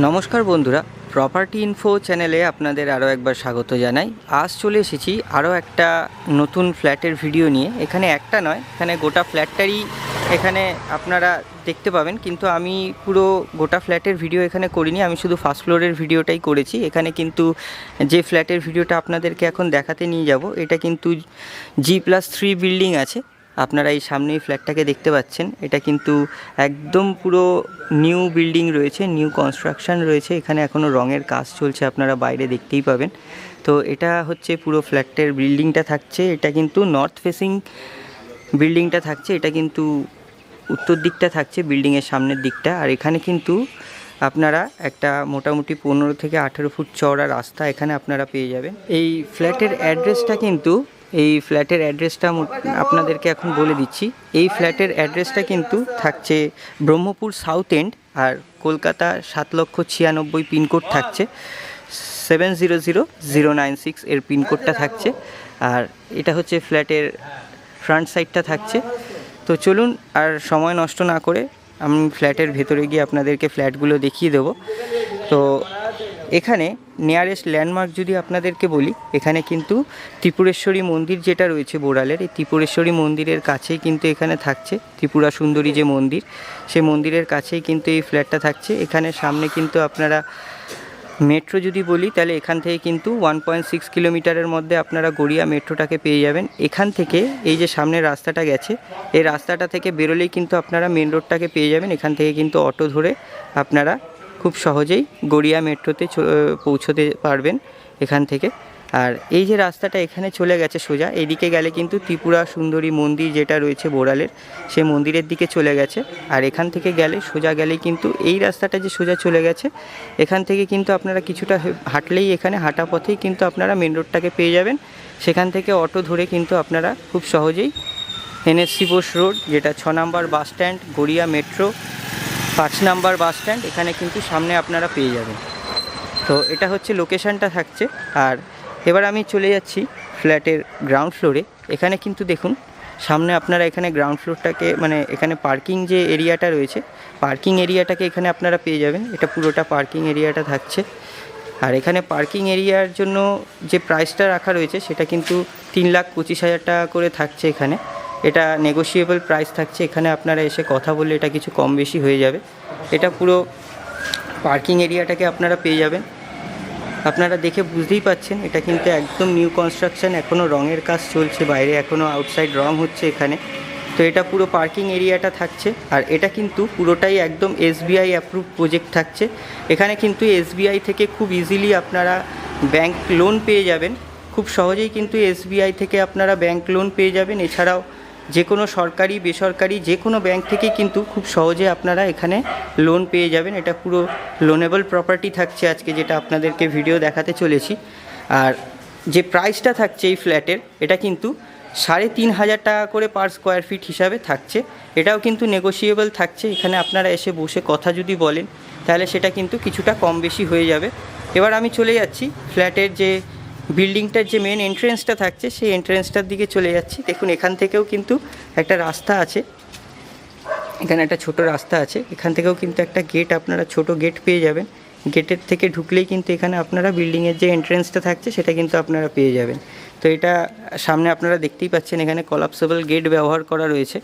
নমস্কার বন্ধুরা, property info চ্যানেলে আপনাদের আরও একবার স্বাগত জানাই। আজ চলে এসেছি আরও একটা নতুন ফ্ল্যাটের ভিডিও নিয়ে। এখানে একটা নয়, এখানে গোটা ফ্ল্যাটটারই এখানে আপনারা দেখতে পাবেন, কিন্তু আমি পুরো গোটা ফ্ল্যাটের ভিডিও এখানে করিনি, আমি শুধু ফার্স্ট ফ্লোরের ভিডিওটাই করেছি। এখানে কিন্তু যে ফ্ল্যাটের ভিডিওটা আপনাদেরকে এখন দেখাতে নিয়ে যাব, এটা কিন্তু G+3 বিল্ডিং আছে। আপনারা এই সামনেই ফ্ল্যাটটাকে দেখতে পাচ্ছেন, এটা কিন্তু একদম পুরো নিউ বিল্ডিং রয়েছে, নিউ কনস্ট্রাকশন রয়েছে। এখানে এখনও রঙের কাজ চলছে, আপনারা বাইরে দেখতেই পাবেন। তো এটা হচ্ছে পুরো ফ্ল্যাটের বিল্ডিংটা থাকছে। এটা কিন্তু নর্থ ফেসিং বিল্ডিংটা থাকছে, এটা কিন্তু উত্তর দিকটা থাকছে বিল্ডিংয়ের সামনের দিকটা। আর এখানে কিন্তু আপনারা একটা মোটামুটি 15 থেকে 18 ফুট চওড়া রাস্তা এখানে আপনারা পেয়ে যাবেন। এই ফ্ল্যাটের অ্যাড্রেসটা কিন্তু আপনাদেরকে এখন বলে দিচ্ছি। এই ফ্ল্যাটের অ্যাড্রেসটা কিন্তু থাকছে ব্রহ্মপুর সাউথ এন্ড, আর কলকাতা 7,96,000 পিনকোড থাকছে, 700096 এর পিনকোডটা থাকছে। আর এটা হচ্ছে ফ্ল্যাটের ফ্রন্ট সাইডটা থাকছে। তো চলুন আর সময় নষ্ট না করে আমি ফ্ল্যাটের ভেতরে গিয়ে আপনাদেরকে ফ্ল্যাটগুলো দেখিয়ে দেবো। তো এখানে নিয়ারেস্ট ল্যান্ডমার্ক যদি আপনাদেরকে বলি, এখানে কিন্তু ত্রিপুরেশ্বরী মন্দির যেটা রয়েছে বোড়ালের, এই ত্রিপুরেশ্বরী মন্দিরের কাছেই কিন্তু এখানে থাকছে ত্রিপুরা সুন্দরী যে মন্দির, সে মন্দিরের কাছেই কিন্তু এই ফ্ল্যাটটা থাকছে। এখানে সামনে কিন্তু আপনারা মেট্রো যদি বলি, তাহলে এখান থেকে কিন্তু 1.6 কিলোমিটারের মধ্যে আপনারা গড়িয়া মেট্রোটাকে পেয়ে যাবেন। এখান থেকে এই যে সামনে রাস্তাটা গেছে, এই রাস্তাটা থেকে বেরোলেই কিন্তু আপনারা মেন রোডটাকে পেয়ে যাবেন। এখান থেকে কিন্তু অটো ধরে আপনারা খুব সহজেই গড়িয়া মেট্রোতে পৌঁছতে পারবেন এখান থেকে। আর এই যে রাস্তাটা এখানে চলে গেছে সোজা, এইদিকে গেলে কিন্তু ত্রিপুরা সুন্দরী মন্দির যেটা রয়েছে বোড়ালের, সে মন্দিরের দিকে চলে গেছে। আর এখান থেকে গেলে সোজা গেলেই কিন্তু এই রাস্তাটা যে সোজা চলে গেছে, এখান থেকে কিন্তু আপনারা কিছুটা হাঁটলেই, এখানে হাঁটা পথেই কিন্তু আপনারা মেন রোডটাকে পেয়ে যাবেন। সেখান থেকে অটো ধরে কিন্তু আপনারা খুব সহজেই NSC বোস রোড, যেটা 6 নম্বর বাস স্ট্যান্ড, গড়িয়া মেট্রো 5 নম্বর বাস স্ট্যান্ড, এখানে কিন্তু সামনে আপনারা পেয়ে যাবেন। তো এটা হচ্ছে লোকেশানটা থাকছে। আর এবার আমি চলে যাচ্ছি ফ্ল্যাটের গ্রাউন্ড ফ্লোরে। এখানে কিন্তু দেখুন সামনে আপনারা এখানে গ্রাউন্ড ফ্লোরটাকে, মানে এখানে পার্কিং যে এরিয়াটা রয়েছে, পার্কিং এরিয়াটাকে এখানে আপনারা পেয়ে যাবেন। এটা পুরোটা পার্কিং এরিয়াটা থাকছে। আর এখানে পার্কিং এরিয়ার জন্য যে প্রাইসটা রাখা রয়েছে, সেটা কিন্তু 3,25,000 টাকা করে থাকছে এখানে। এটা নেগোশিয়েবল প্রাইস থাকছে, এখানে আপনারা এসে কথা বললে এটা কিছু কম বেশি হয়ে যাবে। এটা পুরো পার্কিং এরিয়াটাকে আপনারা পেয়ে যাবেন। আপনারা দেখে বুঝতেই পাচ্ছেন, এটা কিন্তু একদম নিউ কনস্ট্রাকশন, এখনও রঙের কাজ চলছে, বাইরে এখনও আউটসাইড রং হচ্ছে এখানে। তো এটা পুরো পার্কিং এরিয়াটা থাকছে। আর এটা কিন্তু পুরোটাই একদম SBI অ্যাপ্রুভ প্রজেক্ট থাকছে। এখানে কিন্তু SBI থেকে খুব ইজিলি আপনারা ব্যাংক লোন পেয়ে যাবেন, খুব সহজেই কিন্তু SBI থেকে আপনারা ব্যাংক লোন পেয়ে যাবেন। এছাড়াও যে কোনো সরকারি বেসরকারি যে কোনো ব্যাংক থেকেই কিন্তু খুব সহজে আপনারা এখানে লোন পেয়ে যাবেন। এটা পুরো লোনেবল প্রপার্টি থাকছে আজকে, যেটা আপনাদেরকে ভিডিও দেখাতে চলেছি। আর যে প্রাইসটা থাকছে এই ফ্ল্যাটের, এটা কিন্তু 3,500 টাকা করে পার স্কোয়ার ফিট হিসাবে থাকছে। এটাও কিন্তু নেগোশিয়েবল থাকছে। এখানে আপনারা এসে বসে কথা যদি বলেন, তাহলে সেটা কিন্তু কিছুটা কম বেশি হয়ে যাবে। এবার আমি চলে যাচ্ছি ফ্ল্যাটের যে বিল্ডিংটার যে মেন এন্ট্রেন্সটা থাকছে, সেই এন্ট্রেন্সটার দিকে চলে যাচ্ছি। দেখুন এখান থেকেও কিন্তু একটা রাস্তা আছে, এখানে একটা ছোট রাস্তা আছে। এখান থেকেও কিন্তু একটা গেট, আপনারা ছোট গেট পেয়ে যাবেন। গেটের থেকে ঢুকলেই কিন্তু এখানে আপনারা বিল্ডিংয়ের যে এন্ট্রেন্সটা থাকছে, সেটা কিন্তু আপনারা পেয়ে যাবেন। তো এটা সামনে আপনারা দেখতেই পাচ্ছেন, এখানে কলাপসেবল গেট ব্যবহার করা রয়েছে।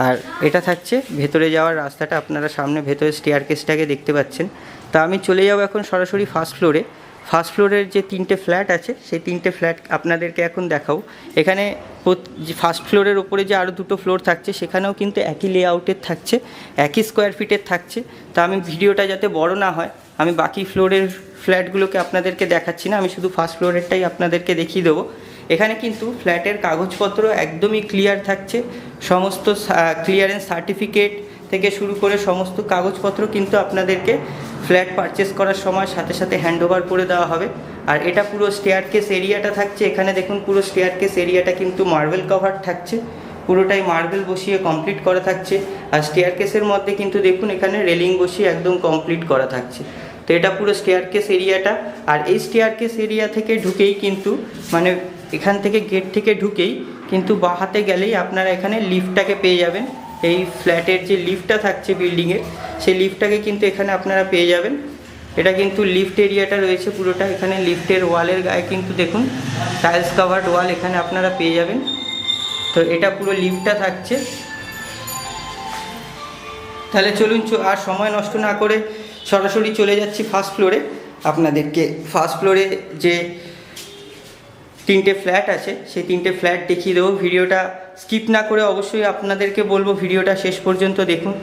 আর এটা থাকছে ভেতরে যাওয়ার রাস্তাটা, আপনারা সামনে ভেতরে স্টেয়ারকেসটাকে দেখতে পাচ্ছেন। তা আমি চলে যাব এখন সরাসরি ফার্স্ট ফ্লোরে। ফার্স্ট ফ্লোরের যে 3টে ফ্ল্যাট আছে, সেই 3টে ফ্ল্যাট আপনাদেরকে এখন দেখাও। এখানে ফার্স্ট ফ্লোরের ওপরে যে আরও 2টো ফ্লোর থাকছে, সেখানেও কিন্তু একই লেআউটের থাকছে, একই স্কোয়ার ফিটের থাকছে। তা আমি ভিডিওটা যাতে বড় না হয়, আমি বাকি ফ্লোরের ফ্ল্যাটগুলোকে আপনাদেরকে দেখাচ্ছি না, আমি শুধু ফার্স্ট ফ্লোরেরটাই আপনাদেরকে দেখিয়ে দেবো। এখানে কিন্তু ফ্ল্যাটের কাগজপত্র একদমই ক্লিয়ার থাকছে, সমস্ত ক্লিয়ারেন্স সার্টিফিকেট থেকে শুরু করে সমস্ত কাগজপত্র কিন্তু আপনাদেরকে ফ্ল্যাট পারচেস করার সময় সাথে সাথে হ্যান্ডওভার করে দেওয়া হবে। আর এটা পুরো স্টেয়ারকেস এরিয়াটা থাকছে, এখানে দেখুন পুরো স্টেয়ারকেস এরিয়াটা কিন্তু মার্বেল কভার থাকছে, পুরোটাই মার্বেল বসিয়ে কমপ্লিট করা থাকছে। আর স্টেয়ারকেসের মধ্যে কিন্তু দেখুন এখানে রেলিং বসিয়ে একদম কমপ্লিট করা থাকছে। তো এটা পুরো স্টেয়ারকেস এরিয়াটা। আর এই স্টেয়ারকেস এরিয়া থেকে ঢুকেই কিন্তু, মানে এখান থেকে গেট থেকে ঢুকেই কিন্তু বাঁ হাতে গেলেই আপনারা এখানে লিফটটাকে পেয়ে যাবেন। এই ফ্ল্যাটের যে লিফটটা থাকছে বিল্ডিংয়ের, সেই লিফটটাকে কিন্তু এখানে আপনারা পেয়ে যাবেন। এটা কিন্তু লিফট এরিয়াটা রয়েছে পুরোটা। এখানে লিফটের ওয়ালের গায়ে কিন্তু দেখুন টাইলস কাভার্ড ওয়াল এখানে আপনারা পেয়ে যাবেন। তো এটা পুরো লিফটটা থাকছে। তাহলে চলুন আর সময় নষ্ট না করে সরাসরি চলে যাচ্ছি ফার্স্ট ফ্লোরে। আপনাদেরকে ফার্স্ট ফ্লোরে যে 3টে ফ্ল্যাট আছে সেই 3টে ফ্ল্যাট দেখিয়ে দেবো। ভিডিওটা স্কিপ না করে অবশ্যই আপনাদেরকে বলবো ভিডিওটা শেষ পর্যন্ত দেখুন।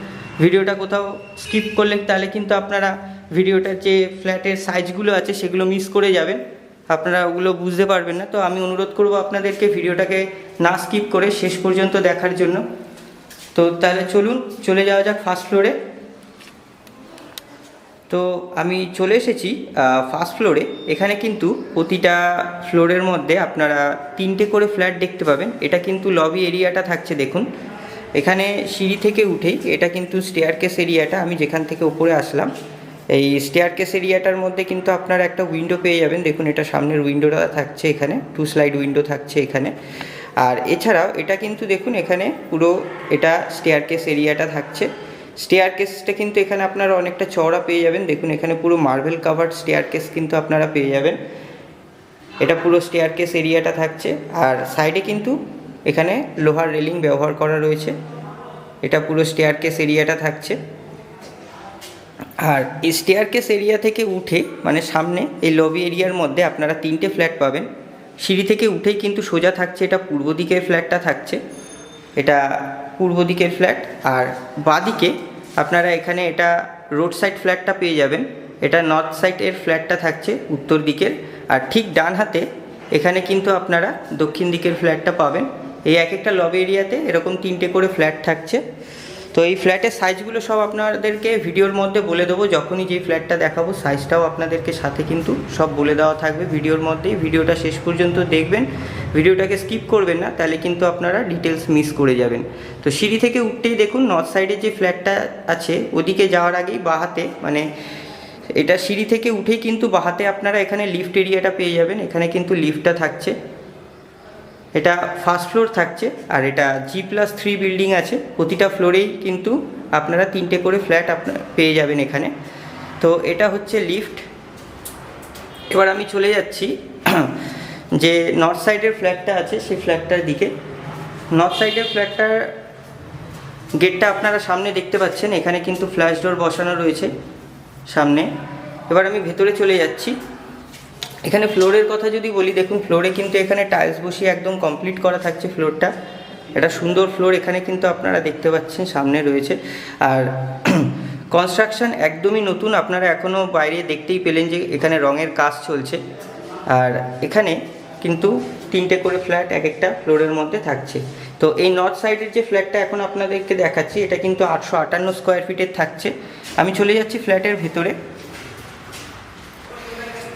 ভিডিওটা কোথাও স্কিপ করলে তাহলে কিন্তু আপনারা ভিডিওটার যে ফ্ল্যাটের সাইজগুলো আছে সেগুলো মিস করে যাবেন, আপনারা ওগুলো বুঝতে পারবেন না। তো আমি অনুরোধ করব আপনাদেরকে ভিডিওটাকে না স্কিপ করে শেষ পর্যন্ত দেখার জন্য। তো তাহলে চলুন চলে যাওয়া যাক ফার্স্ট ফ্লোরে। তো আমি চলে এসেছি ফার্স্ট ফ্লোরে। এখানে কিন্তু প্রতিটা ফ্লোরের মধ্যে আপনারা 3টে করে ফ্ল্যাট দেখতে পাবেন। এটা কিন্তু লবি এরিয়াটা থাকছে দেখুন। এখানে সিঁড়ি থেকে উঠেই এটা কিন্তু স্টেয়ারকেস এরিয়াটা, আমি যেখান থেকে উপরে আসলাম এই স্টেয়ারকেস এরিয়াটার মধ্যে কিন্তু আপনারা একটা উইন্ডো পেয়ে যাবেন। দেখুন এটা সামনের উইন্ডোটা থাকছে, এখানে 2 স্লাইড উইন্ডো থাকছে এখানে। আর এছাড়াও এটা কিন্তু দেখুন এখানে পুরো এটা স্টেয়ারকেস এরিয়াটা থাকছে। স্টেয়ারকেসটা কিন্তু এখানে আপনারা অনেকটা চওড়া পেয়ে যাবেন। দেখুন এখানে পুরো মার্বেল কাভার্ড স্টেয়ারকেস কিন্তু আপনারা পেয়ে যাবেন। এটা পুরো স্টেয়ারকেস এরিয়াটা থাকছে। আর সাইডে কিন্তু এখানে লোহার রেলিং ব্যবহার করা রয়েছে। এটা পুরো স্টেয়ারকেস এরিয়াটা থাকছে। আর এই স্টেয়ারকেস এরিয়া থেকে উঠে মানে সামনে এই লবি এরিয়ার মধ্যে আপনারা 3টে ফ্ল্যাট পাবেন। সিঁড়ি থেকে উঠেই কিন্তু সোজা থাকছে এটা পূর্ব দিকের ফ্ল্যাটটা থাকছে, এটা পূর্ব দিকের ফ্ল্যাট। আর বাঁদিকে আপনারা এখানে এটা রোড সাইড ফ্ল্যাটটা পেয়ে যাবেন। এটা নর্থ সাইডের ফ্ল্যাটটা থাকছে উত্তর দিকের। আর ঠিক ডান হাতে এখানে কিন্তু আপনারা দক্ষিণ দিকের ফ্ল্যাটটা পাবেন। এই এক একটা লবি এরিয়াতে এরকম 3টে করে ফ্ল্যাট থাকছে। তো এই ফ্ল্যাটের সাইজগুলো সব আপনাদেরকে ভিডিওর মধ্যে বলে দেবো। যখনই যেই ফ্ল্যাটটা দেখাবো সাইজটাও আপনাদেরকে সাথে কিন্তু সব বলে দেওয়া থাকবে ভিডিওর মধ্যেই। ভিডিওটা শেষ পর্যন্ত দেখবেন, ভিডিওটাকে স্কিপ করবেন না, তাহলে কিন্তু আপনারা ডিটেলস মিস করে যাবেন। তো সিঁড়ি থেকে উঠতেই দেখুন নর্থ সাইডে যে ফ্ল্যাটটা আছে ওদিকে যাওয়ার আগেই বাঁহাতে মানে এটা সিঁড়ি থেকে উঠেই কিন্তু বাঁহাতে আপনারা এখানে লিফট এরিয়াটা পেয়ে যাবেন। এখানে কিন্তু লিফটটা থাকছে, এটা ফার্স্ট ফ্লোর থাকছে। আর এটা G+3 বিল্ডিং আছে। প্রতিটা ফ্লোরেই কিন্তু আপনারা 3টে করে ফ্ল্যাট আপনারা পেয়ে যাবেন এখানে। তো এটা হচ্ছে লিফট। এবার আমি চলে যাচ্ছি যে নর্থ সাইডের ফ্ল্যাটটা আছে সেই ফ্ল্যাটটার দিকে। নর্থ সাইডের ফ্ল্যাটটার গেটটা আপনারা সামনে দেখতে পাচ্ছেন, এখানে কিন্তু ফ্ল্যাশ ডোর বসানো রয়েছে সামনে। এবার আমি ভেতরে চলে যাচ্ছি। এখানে ফ্লোরের কথা যদি বলি, দেখুন ফ্লোরে কিন্তু এখানে টাইলস বসিয়ে একদম কমপ্লিট করা থাকছে ফ্লোরটা। এটা সুন্দর ফ্লোর এখানে কিন্তু আপনারা দেখতে পাচ্ছেন সামনে রয়েছে। আর কনস্ট্রাকশন একদমই নতুন, আপনারা এখনও বাইরে দেখতেই পেলেন যে এখানে রঙের কাজ চলছে। আর এখানে কিন্তু 3টে করে ফ্ল্যাট এক একটা ফ্লোরের মধ্যে থাকছে। তো এই নর্থ সাইডের যে ফ্ল্যাটটা এখন আপনাদেরকে দেখাচ্ছি এটা কিন্তু 858 স্কোয়ার ফিটের থাকছে। আমি চলে যাচ্ছি ফ্ল্যাটের ভিতরে।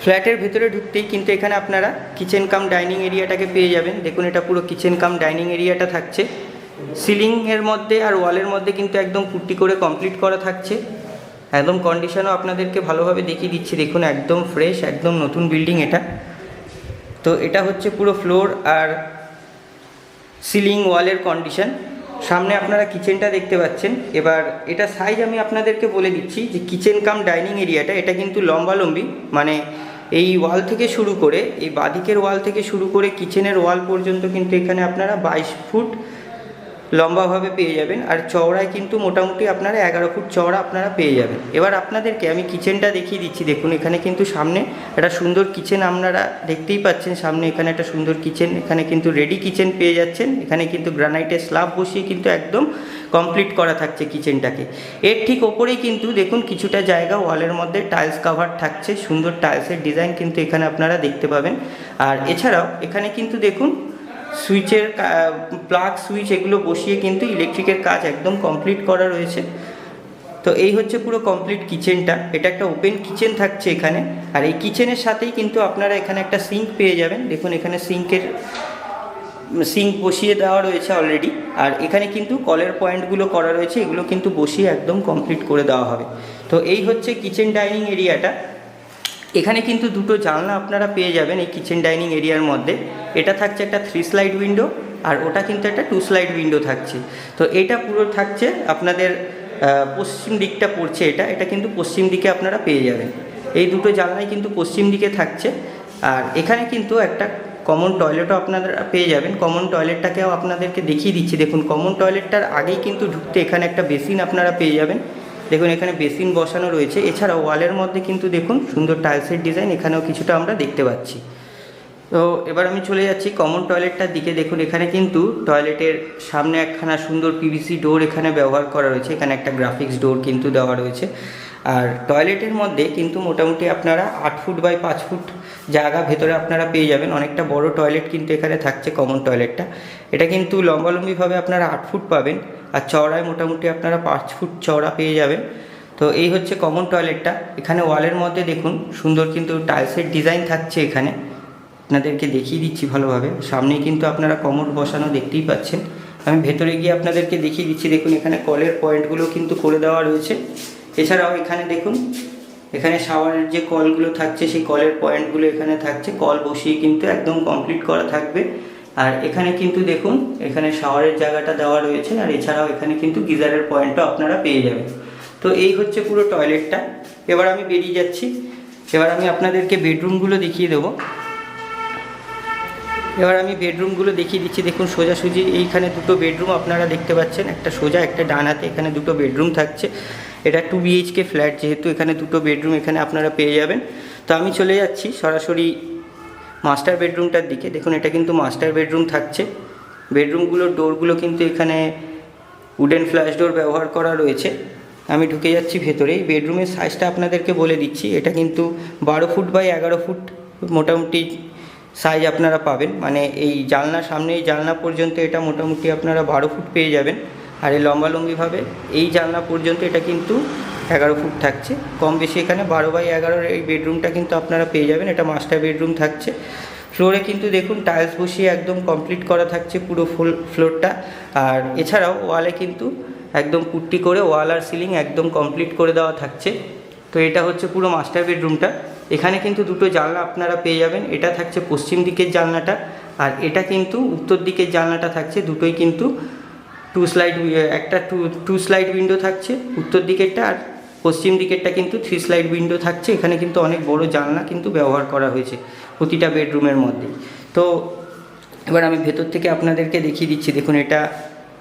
ফ্ল্যাটের ভিতরে ঢুকতেই কিন্তু এখানে আপনারা কিচেন কাম ডাইনিং এরিয়াটাকে পেয়ে যাবেন। দেখুন এটা পুরো কিচেন কাম ডাইনিং এরিয়াটা থাকছে। সিলিংয়ের মধ্যে আর ওয়ালের মধ্যে কিন্তু একদম পুট্টি করে কমপ্লিট করা থাকছে। একদম কন্ডিশনও আপনাদেরকে ভালোভাবে দেখিয়ে দিচ্ছি। দেখুন একদম ফ্রেশ, একদম নতুন বিল্ডিং এটা। তো এটা হচ্ছে পুরো ফ্লোর আর সিলিং ওয়ালের কন্ডিশন। সামনে আপনারা কিচেনটা দেখতে পাচ্ছেন। এবার এটা সাইজ আমি আপনাদেরকে বলে দিচ্ছি যে কিচেন কাম ডাইনিং এরিয়াটা এটা কিন্তু লম্বালম্বি মানে এই ওয়াল থেকে শুরু করে এই বাঁদিকের ওয়াল থেকে শুরু করে কিচেনের ওয়াল পর্যন্ত কিন্তু এখানে আপনারা 22 ফুট লম্বাভাবে পেয়ে যাবেন। আর চওড়ায় কিন্তু মোটামুটি আপনারা 11 ফুট চওড়া আপনারা পেয়ে যাবেন। এবার আপনাদেরকে আমি কিচেনটা দেখিয়ে দিচ্ছি। দেখুন এখানে কিন্তু সামনে একটা সুন্দর কিচেন আপনারা দেখতেই পাচ্ছেন। সামনে এখানে একটা সুন্দর কিচেন, এখানে কিন্তু রেডি কিচেন পেয়ে যাচ্ছেন। এখানে কিন্তু গ্রানাইটের স্ল্যাব বসিয়ে কিন্তু একদম কমপ্লিট করা থাকছে কিচেনটাকে। এর ঠিক ওপরেই কিন্তু দেখুন কিছুটা জায়গা ওয়ালের মধ্যে টাইলস কাভার থাকছে। সুন্দর টাইলসের ডিজাইন কিন্তু এখানে আপনারা দেখতে পাবেন। আর এছাড়াও এখানে কিন্তু দেখুন সুইচের প্লাগ সুইচ এগুলো বসিয়ে কিন্তু ইলেকট্রিকের কাজ একদম কমপ্লিট করা রয়েছে। তো এই হচ্ছে পুরো কমপ্লিট কিচেনটা। এটা একটা ওপেন কিচেন থাকছে এখানে। আর এই কিচেনের সাথেই কিন্তু আপনারা এখানে একটা সিঙ্ক পেয়ে যাবেন। দেখুন এখানে সিঙ্ক বসিয়ে দেওয়া রয়েছে অলরেডি। আর এখানে কিন্তু কলের পয়েন্টগুলো করা রয়েছে, এগুলো কিন্তু বসিয়ে একদম কমপ্লিট করে দেওয়া হবে। তো এই হচ্ছে কিচেন ডাইনিং এরিয়াটা। এখানে কিন্তু দুটো জানলা আপনারা পেয়ে যাবেন এই কিচেন ডাইনিং এরিয়ার মধ্যে। এটা থাকছে একটা 3 স্লাইড উইন্ডো আর ওটা কিন্তু একটা 2 স্লাইড উইন্ডো থাকছে। তো এটা পুরো থাকছে আপনাদের পশ্চিম দিকটা পড়ছে, এটা কিন্তু পশ্চিম দিকে আপনারা পেয়ে যাবেন। এই দুটো জানলাই কিন্তু পশ্চিম দিকে থাকছে। আর এখানে কিন্তু একটা কমন টয়লেটও আপনারা পেয়ে যাবেন। কমন টয়লেটটাকেও আপনাদেরকে দেখিয়ে দিচ্ছি। দেখুন, কমন টয়লেটটার আগেই কিন্তু ঢুকতে এখানে একটা বেসিন আপনারা পেয়ে যাবেন। দেখুন, এখানে বেসিন বসানো রয়েছে। এছাড়াও ওয়ালের মধ্যে কিন্তু দেখুন সুন্দর টাইলসের ডিজাইন এখানেও কিছুটা আমরা দেখতে পাচ্ছি। তো এবার আমি চলে যাচ্ছি কমন টয়লেটটার দিকে। দেখুন, এখানে কিন্তু টয়লেটের সামনে একখানা সুন্দর পিভিসি ডোর এখানে ব্যবহার করা রয়েছে। এখানে একটা গ্রাফিক্স ডোর কিন্তু দেওয়া রয়েছে। আর টয়লেটের মধ্যে কিন্তু মোটামুটি আপনারা 8 ফুট বাই 5 ফুট জায়গা ভেতরে আপনারা পেয়ে যাবেন। অনেকটা বড় টয়লেট কিন্তু এখানে থাকছে কমন টয়লেটটা। এটা কিন্তু লম্বালম্বিভাবে আপনারা 8 ফুট পাবেন, আর চওড়ায় মোটামুটি আপনারা 5 ফুট চওড়া পেয়ে যাবেন। তো এই হচ্ছে কমন টয়লেটটা। এখানে ওয়ালের মধ্যে দেখুন সুন্দর কিন্তু টাইলসের ডিজাইন থাকছে। এখানে আপনাদেরকে দেখিয়ে দিচ্ছি ভালোভাবে। সামনেই কিন্তু আপনারা কমোড বসানো দেখতেই পাচ্ছেন। আমি ভেতরে গিয়ে আপনাদেরকে দেখিয়ে দিচ্ছি। দেখুন, এখানে কলের পয়েন্টগুলো কিন্তু করে দেওয়া রয়েছে। এছাড়াও এখানে দেখুন, এখানে শাওয়ারের যে কলগুলো থাকছে সেই কলের পয়েন্টগুলো এখানে থাকছে। কল বসিয়ে কিন্তু একদম কমপ্লিট করা থাকবে। আর এখানে কিন্তু দেখুন, এখানে শাওয়ারের জায়গাটা দেওয়া রয়েছে। আর এছাড়াও এখানে কিন্তু গিজারের পয়েন্টও আপনারা পেয়ে যাবেন। তো এই হচ্ছে পুরো টয়লেটটা। এবার আমি বেরিয়ে যাচ্ছি। এবার আমি আপনাদেরকে বেডরুমগুলো দেখিয়ে দেবো। এবার আমি বেডরুমগুলো দেখিয়ে দিচ্ছি। দেখুন, সোজাসুজি এইখানে দুটো বেডরুম আপনারা দেখতে পাচ্ছেন, একটা সোজা একটা ডান হাতে। এখানে দুটো বেডরুম থাকছে। এটা 2 BHK ফ্ল্যাট, যেহেতু এখানে দুটো বেডরুম এখানে আপনারা পেয়ে যাবেন। তো আমি চলে যাচ্ছি সরাসরি মাস্টার বেডরুমটার দিকে। দেখুন, এটা কিন্তু মাস্টার বেডরুম থাকছে। বেডরুমগুলোর ডোরগুলো কিন্তু এখানে উডেন ফ্ল্যাশ ডোর ব্যবহার করা রয়েছে। আমি ঢুকে যাচ্ছি ভেতরে। এই বেডরুমের সাইজটা আপনাদেরকে বলে দিচ্ছি। এটা কিন্তু 12 ফুট বাই 11 ফুট মোটামুটি সাইজ আপনারা পাবেন। মানে এই জানলার সামনে এই জানলা পর্যন্ত এটা মোটামুটি আপনারা 12 ফুট পেয়ে যাবেন। আর এই লম্বালম্বিভাবে এই জানলা পর্যন্ত এটা কিন্তু 11 ফুট থাকছে। কম বেশি এখানে 12 বাই 11 এই বেডরুমটা কিন্তু আপনারা পেয়ে যাবেন। এটা মাস্টার বেডরুম থাকছে। ফ্লোরে কিন্তু দেখুন টাইলস বসিয়ে একদম কমপ্লিট করা থাকছে পুরো ফুল ফ্লোরটা। আর এছাড়াও ওয়ালে কিন্তু একদম পুট্টি করে ওয়াল আর সিলিং একদম কমপ্লিট করে দেওয়া থাকছে। তো এটা হচ্ছে পুরো মাস্টার বেডরুমটা। এখানে কিন্তু দুটো জানলা আপনারা পেয়ে যাবেন। এটা থাকছে পশ্চিম দিকের জানলাটা, আর এটা কিন্তু উত্তর দিকের জানলাটা থাকছে। দুটোই কিন্তু 2 স্লাইড, একটা 2 স্লাইড উইন্ডো থাকছে উত্তর দিকেরটা, আর পশ্চিম দিকেরটা কিন্তু 3 স্লাইড উইন্ডো থাকছে। এখানে কিন্তু অনেক বড় জানলা কিন্তু ব্যবহার করা হয়েছে প্রতিটা বেডরুমের মধ্যেই। তো এবার আমি ভেতর থেকে আপনাদেরকে দেখিয়ে দিচ্ছি। দেখুন, এটা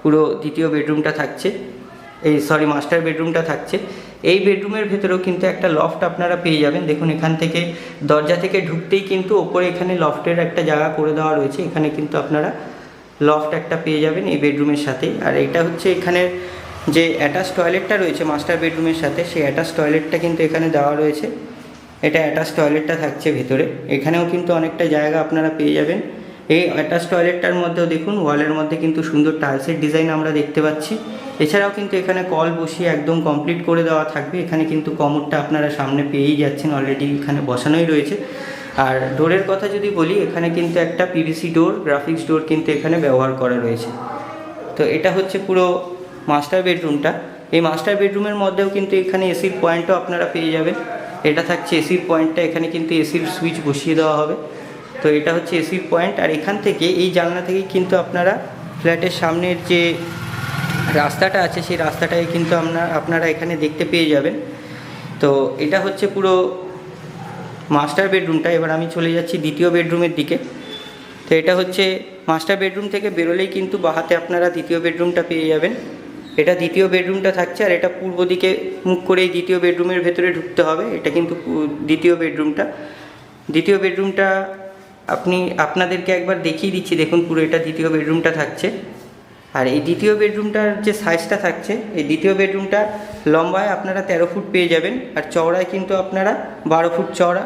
পুরো দ্বিতীয় বেডরুমটা থাকছে, মাস্টার বেডরুমটা থাকছে। এই বেডরুমের ভেতরেও কিন্তু একটা লফট আপনারা পেয়ে যাবেন। দেখুন, এখান থেকে দরজা থেকে ঢুকতেই কিন্তু ওপরে এখানে লফটের একটা জায়গা করে দেওয়া রয়েছে। এখানে কিন্তু আপনারা লফট একটা পেয়ে যাবেন এই বেডরুমের সাথে। আর এটা হচ্ছে এখানে যে অ্যাটাচ টয়লেটটা রয়েছে মাস্টার বেডরুমের সাথে, সেই অ্যাটাচ টয়লেটটা কিন্তু এখানে দেওয়া রয়েছে। এটা অ্যাটাচ টয়লেটটা থাকছে ভেতরে। এখানেও কিন্তু অনেকটা জায়গা আপনারা পেয়ে যাবেন। এই অ্যাটাচ টয়লেটটার মধ্যেও দেখুন ওয়ালের মধ্যে কিন্তু সুন্দর টাইলসের ডিজাইন আমরা দেখতে পাচ্ছি। এছাড়াও কিন্তু এখানে কল বসিয়ে একদম কমপ্লিট করে দেওয়া থাকবে। এখানে কিন্তু কমোডটা আপনারা সামনে পেয়েই যাচ্ছেন, অলরেডি এখানে বসানোই রয়েছে। আর ডোরের কথা যদি বলি, এখানে কিন্তু একটা পিভিসি ডোর, গ্রাফিক্স ডোর কিন্তু এখানে ব্যবহার করা রয়েছে। তো এটা হচ্ছে পুরো মাস্টার বেডরুমটা। এই মাস্টার বেডরুমের মধ্যেও কিন্তু এখানে এসির পয়েন্টও আপনারা পেয়ে যাবেন। এটা থাকছে এসির পয়েন্টটা, এখানে কিন্তু এসির সুইচ বসিয়ে দেওয়া হবে। তো এটা হচ্ছে এসির পয়েন্ট। আর এখান থেকে এই জানলা থেকেই কিন্তু আপনারা ফ্ল্যাটের সামনের যে রাস্তাটা আছে সেই রাস্তাটাকে কিন্তু আপনারা এখানে দেখতে পেয়ে যাবেন। তো এটা হচ্ছে পুরো মাস্টার বেডরুমটা। এবার আমি চলে যাচ্ছি দ্বিতীয় বেডরুমের দিকে। তো এটা হচ্ছে মাস্টার বেডরুম থেকে বেরোলেই কিন্তু বাহাতে আপনারা দ্বিতীয় বেডরুমটা পেয়ে যাবেন। এটা দ্বিতীয় বেডরুমটা থাকছে। আর এটা পূর্ব দিকে মুখ করেই দ্বিতীয় বেডরুমের ভেতরে ঢুকতে হবে। এটা কিন্তু দ্বিতীয় বেডরুমটা আপনাদেরকে একবার দেখিয়ে দিচ্ছি। দেখুন, পুরো এটা দ্বিতীয় বেডরুমটা থাকছে। আর এই দ্বিতীয় বেডরুমটার যে সাইজটা থাকছে, এই দ্বিতীয় বেডরুমটা লম্বায় আপনারা 13 ফুট পেয়ে যাবেন, আর চওড়ায় কিন্তু আপনারা 12 ফুট চওড়া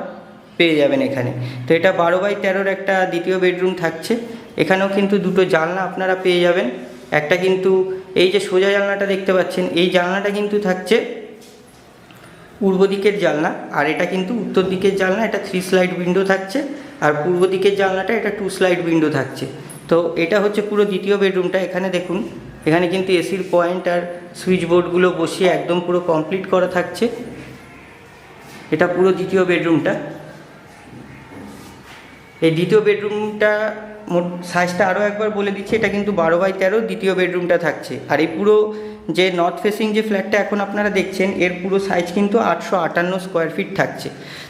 পেয়ে যাবেন এখানে। তো এটা 12 বাই 13 একটা দ্বিতীয় বেডরুম থাকছে। এখানেও কিন্তু দুটো জানলা আপনারা পেয়ে যাবেন। একটা কিন্তু এই যে সোজা জানলাটা দেখতে পাচ্ছেন, এই জানলাটা কিন্তু থাকছে পূর্ব দিকের জানলা, আর এটা কিন্তু উত্তর দিকের জানলা। এটা 3 স্লাইড উইন্ডো থাকছে। আর পূর্ব দিকের জানলাটা এটা 2 স্লাইড উইন্ডো থাকছে। তো এটা হচ্ছে পুরো দ্বিতীয় বেডরুমটা। এখানে দেখুন, এখানে কিন্তু এসির পয়েন্ট আর সুইচ বোর্ডগুলো বসিয়ে একদম পুরো কমপ্লিট করা থাকছে। এটা পুরো দ্বিতীয় বেডরুমটা। এই দ্বিতীয় বেডরুমটা সাইজটা আরও একবার বলে দিচ্ছি, এটা কিন্তু 12x13 দ্বিতীয় বেডরুমটা থাকছে। আর এই পুরো যে নর্থ ফেসিং যে ফ্ল্যাটটা এখন আপনারা দেখছেন, এর পুরো সাইজ কিন্তু 858 স্কোয়ার ফিট থাকছে।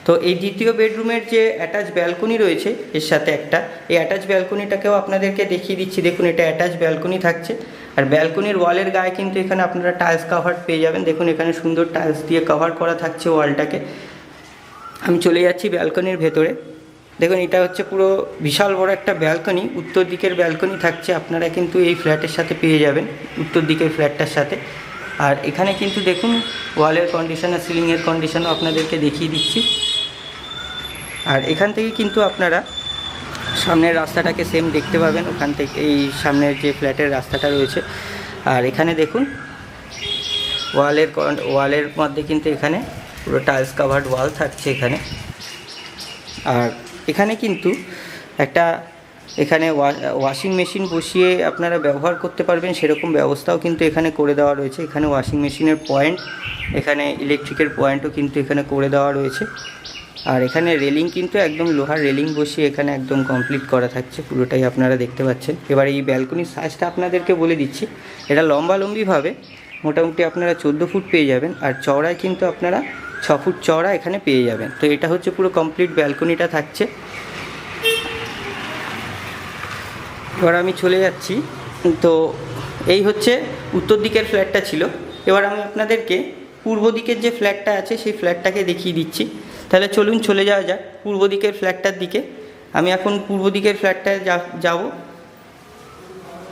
তো এই দ্বিতীয় বেডরুমের যে অ্যাটাচ ব্যালকনি রয়েছে এর সাথে একটা, এই অ্যাটাচ ব্যালকনিটাকেও আপনাদেরকে দেখিয়ে দিচ্ছি। দেখুন, এটা অ্যাটাচ ব্যালকনি থাকছে। আর ব্যালকনির ওয়ালের গায়ে কিন্তু এখানে আপনারা টাইলস কাভার পেয়ে যাবেন। দেখুন, এখানে সুন্দর টাইলস দিয়ে কভার করা থাকছে ওয়ালটাকে। আমি চলে যাচ্ছি ব্যালকনির ভেতরে। দেখুন, এটা হচ্ছে পুরো বিশাল বড় একটা ব্যালকনি, উত্তর দিকের ব্যালকনি থাকছে। আপনারা কিন্তু এই ফ্ল্যাটের সাথে পেয়ে যাবেন, উত্তর দিকের ফ্ল্যাটটার সাথে। আর এখানে কিন্তু দেখুন ওয়ালের কন্ডিশন আর সিলিংয়ের কন্ডিশনও আপনাদেরকে দেখিয়ে দিচ্ছি। আর এখান থেকে কিন্তু আপনারা সামনের রাস্তাটাকে সেম দেখতে পাবেন, ওখান থেকে এই সামনের যে ফ্ল্যাটের রাস্তাটা রয়েছে। আর এখানে দেখুন ওয়ালের মধ্যে কিন্তু এখানে পুরো টাইলস কাভার্ড ওয়াল থাকছে এখানে। আর এখানে কিন্তু একটা ওয়াশিং মেশিন বসিয়ে আপনারা ব্যবহার করতে পারবেন, সেরকম ব্যবস্থাও কিন্তু এখানে করে দেওয়া রয়েছে। এখানে ওয়াশিং মেশিনের পয়েন্ট, এখানে ইলেকট্রিকের পয়েন্টও কিন্তু এখানে করে দেওয়া রয়েছে। আর এখানে রেলিং কিন্তু একদম লোহার রেলিং বসিয়ে এখানে একদম কমপ্লিট করা থাকছে, পুরোটাই আপনারা দেখতে পাচ্ছেন। এবার এই ব্যালকনির সাইজটা আপনাদেরকে বলে দিচ্ছি। এটা লম্বালম্বিভাবে মোটামুটি আপনারা 14 ফুট পেয়ে যাবেন, আর চওড়ায় কিন্তু আপনারা 6 ফুট চওড়া এখানে পেয়ে যাবেন। তো এটা হচ্ছে পুরো কমপ্লিট ব্যালকনিটা থাকছে। এবার আমি চলে যাচ্ছি। তো এই হচ্ছে উত্তর দিকের ফ্ল্যাটটা ছিল। এবার আমি আপনাদেরকে পূর্ব দিকের যে ফ্ল্যাটটা আছে সেই ফ্ল্যাটটাকে দেখিয়ে দিচ্ছি। তাহলে চলুন চলে যাওয়া যাক পূর্ব দিকের ফ্ল্যাটটার দিকে। আমি এখন পূর্ব দিকের ফ্ল্যাটটায় যাব।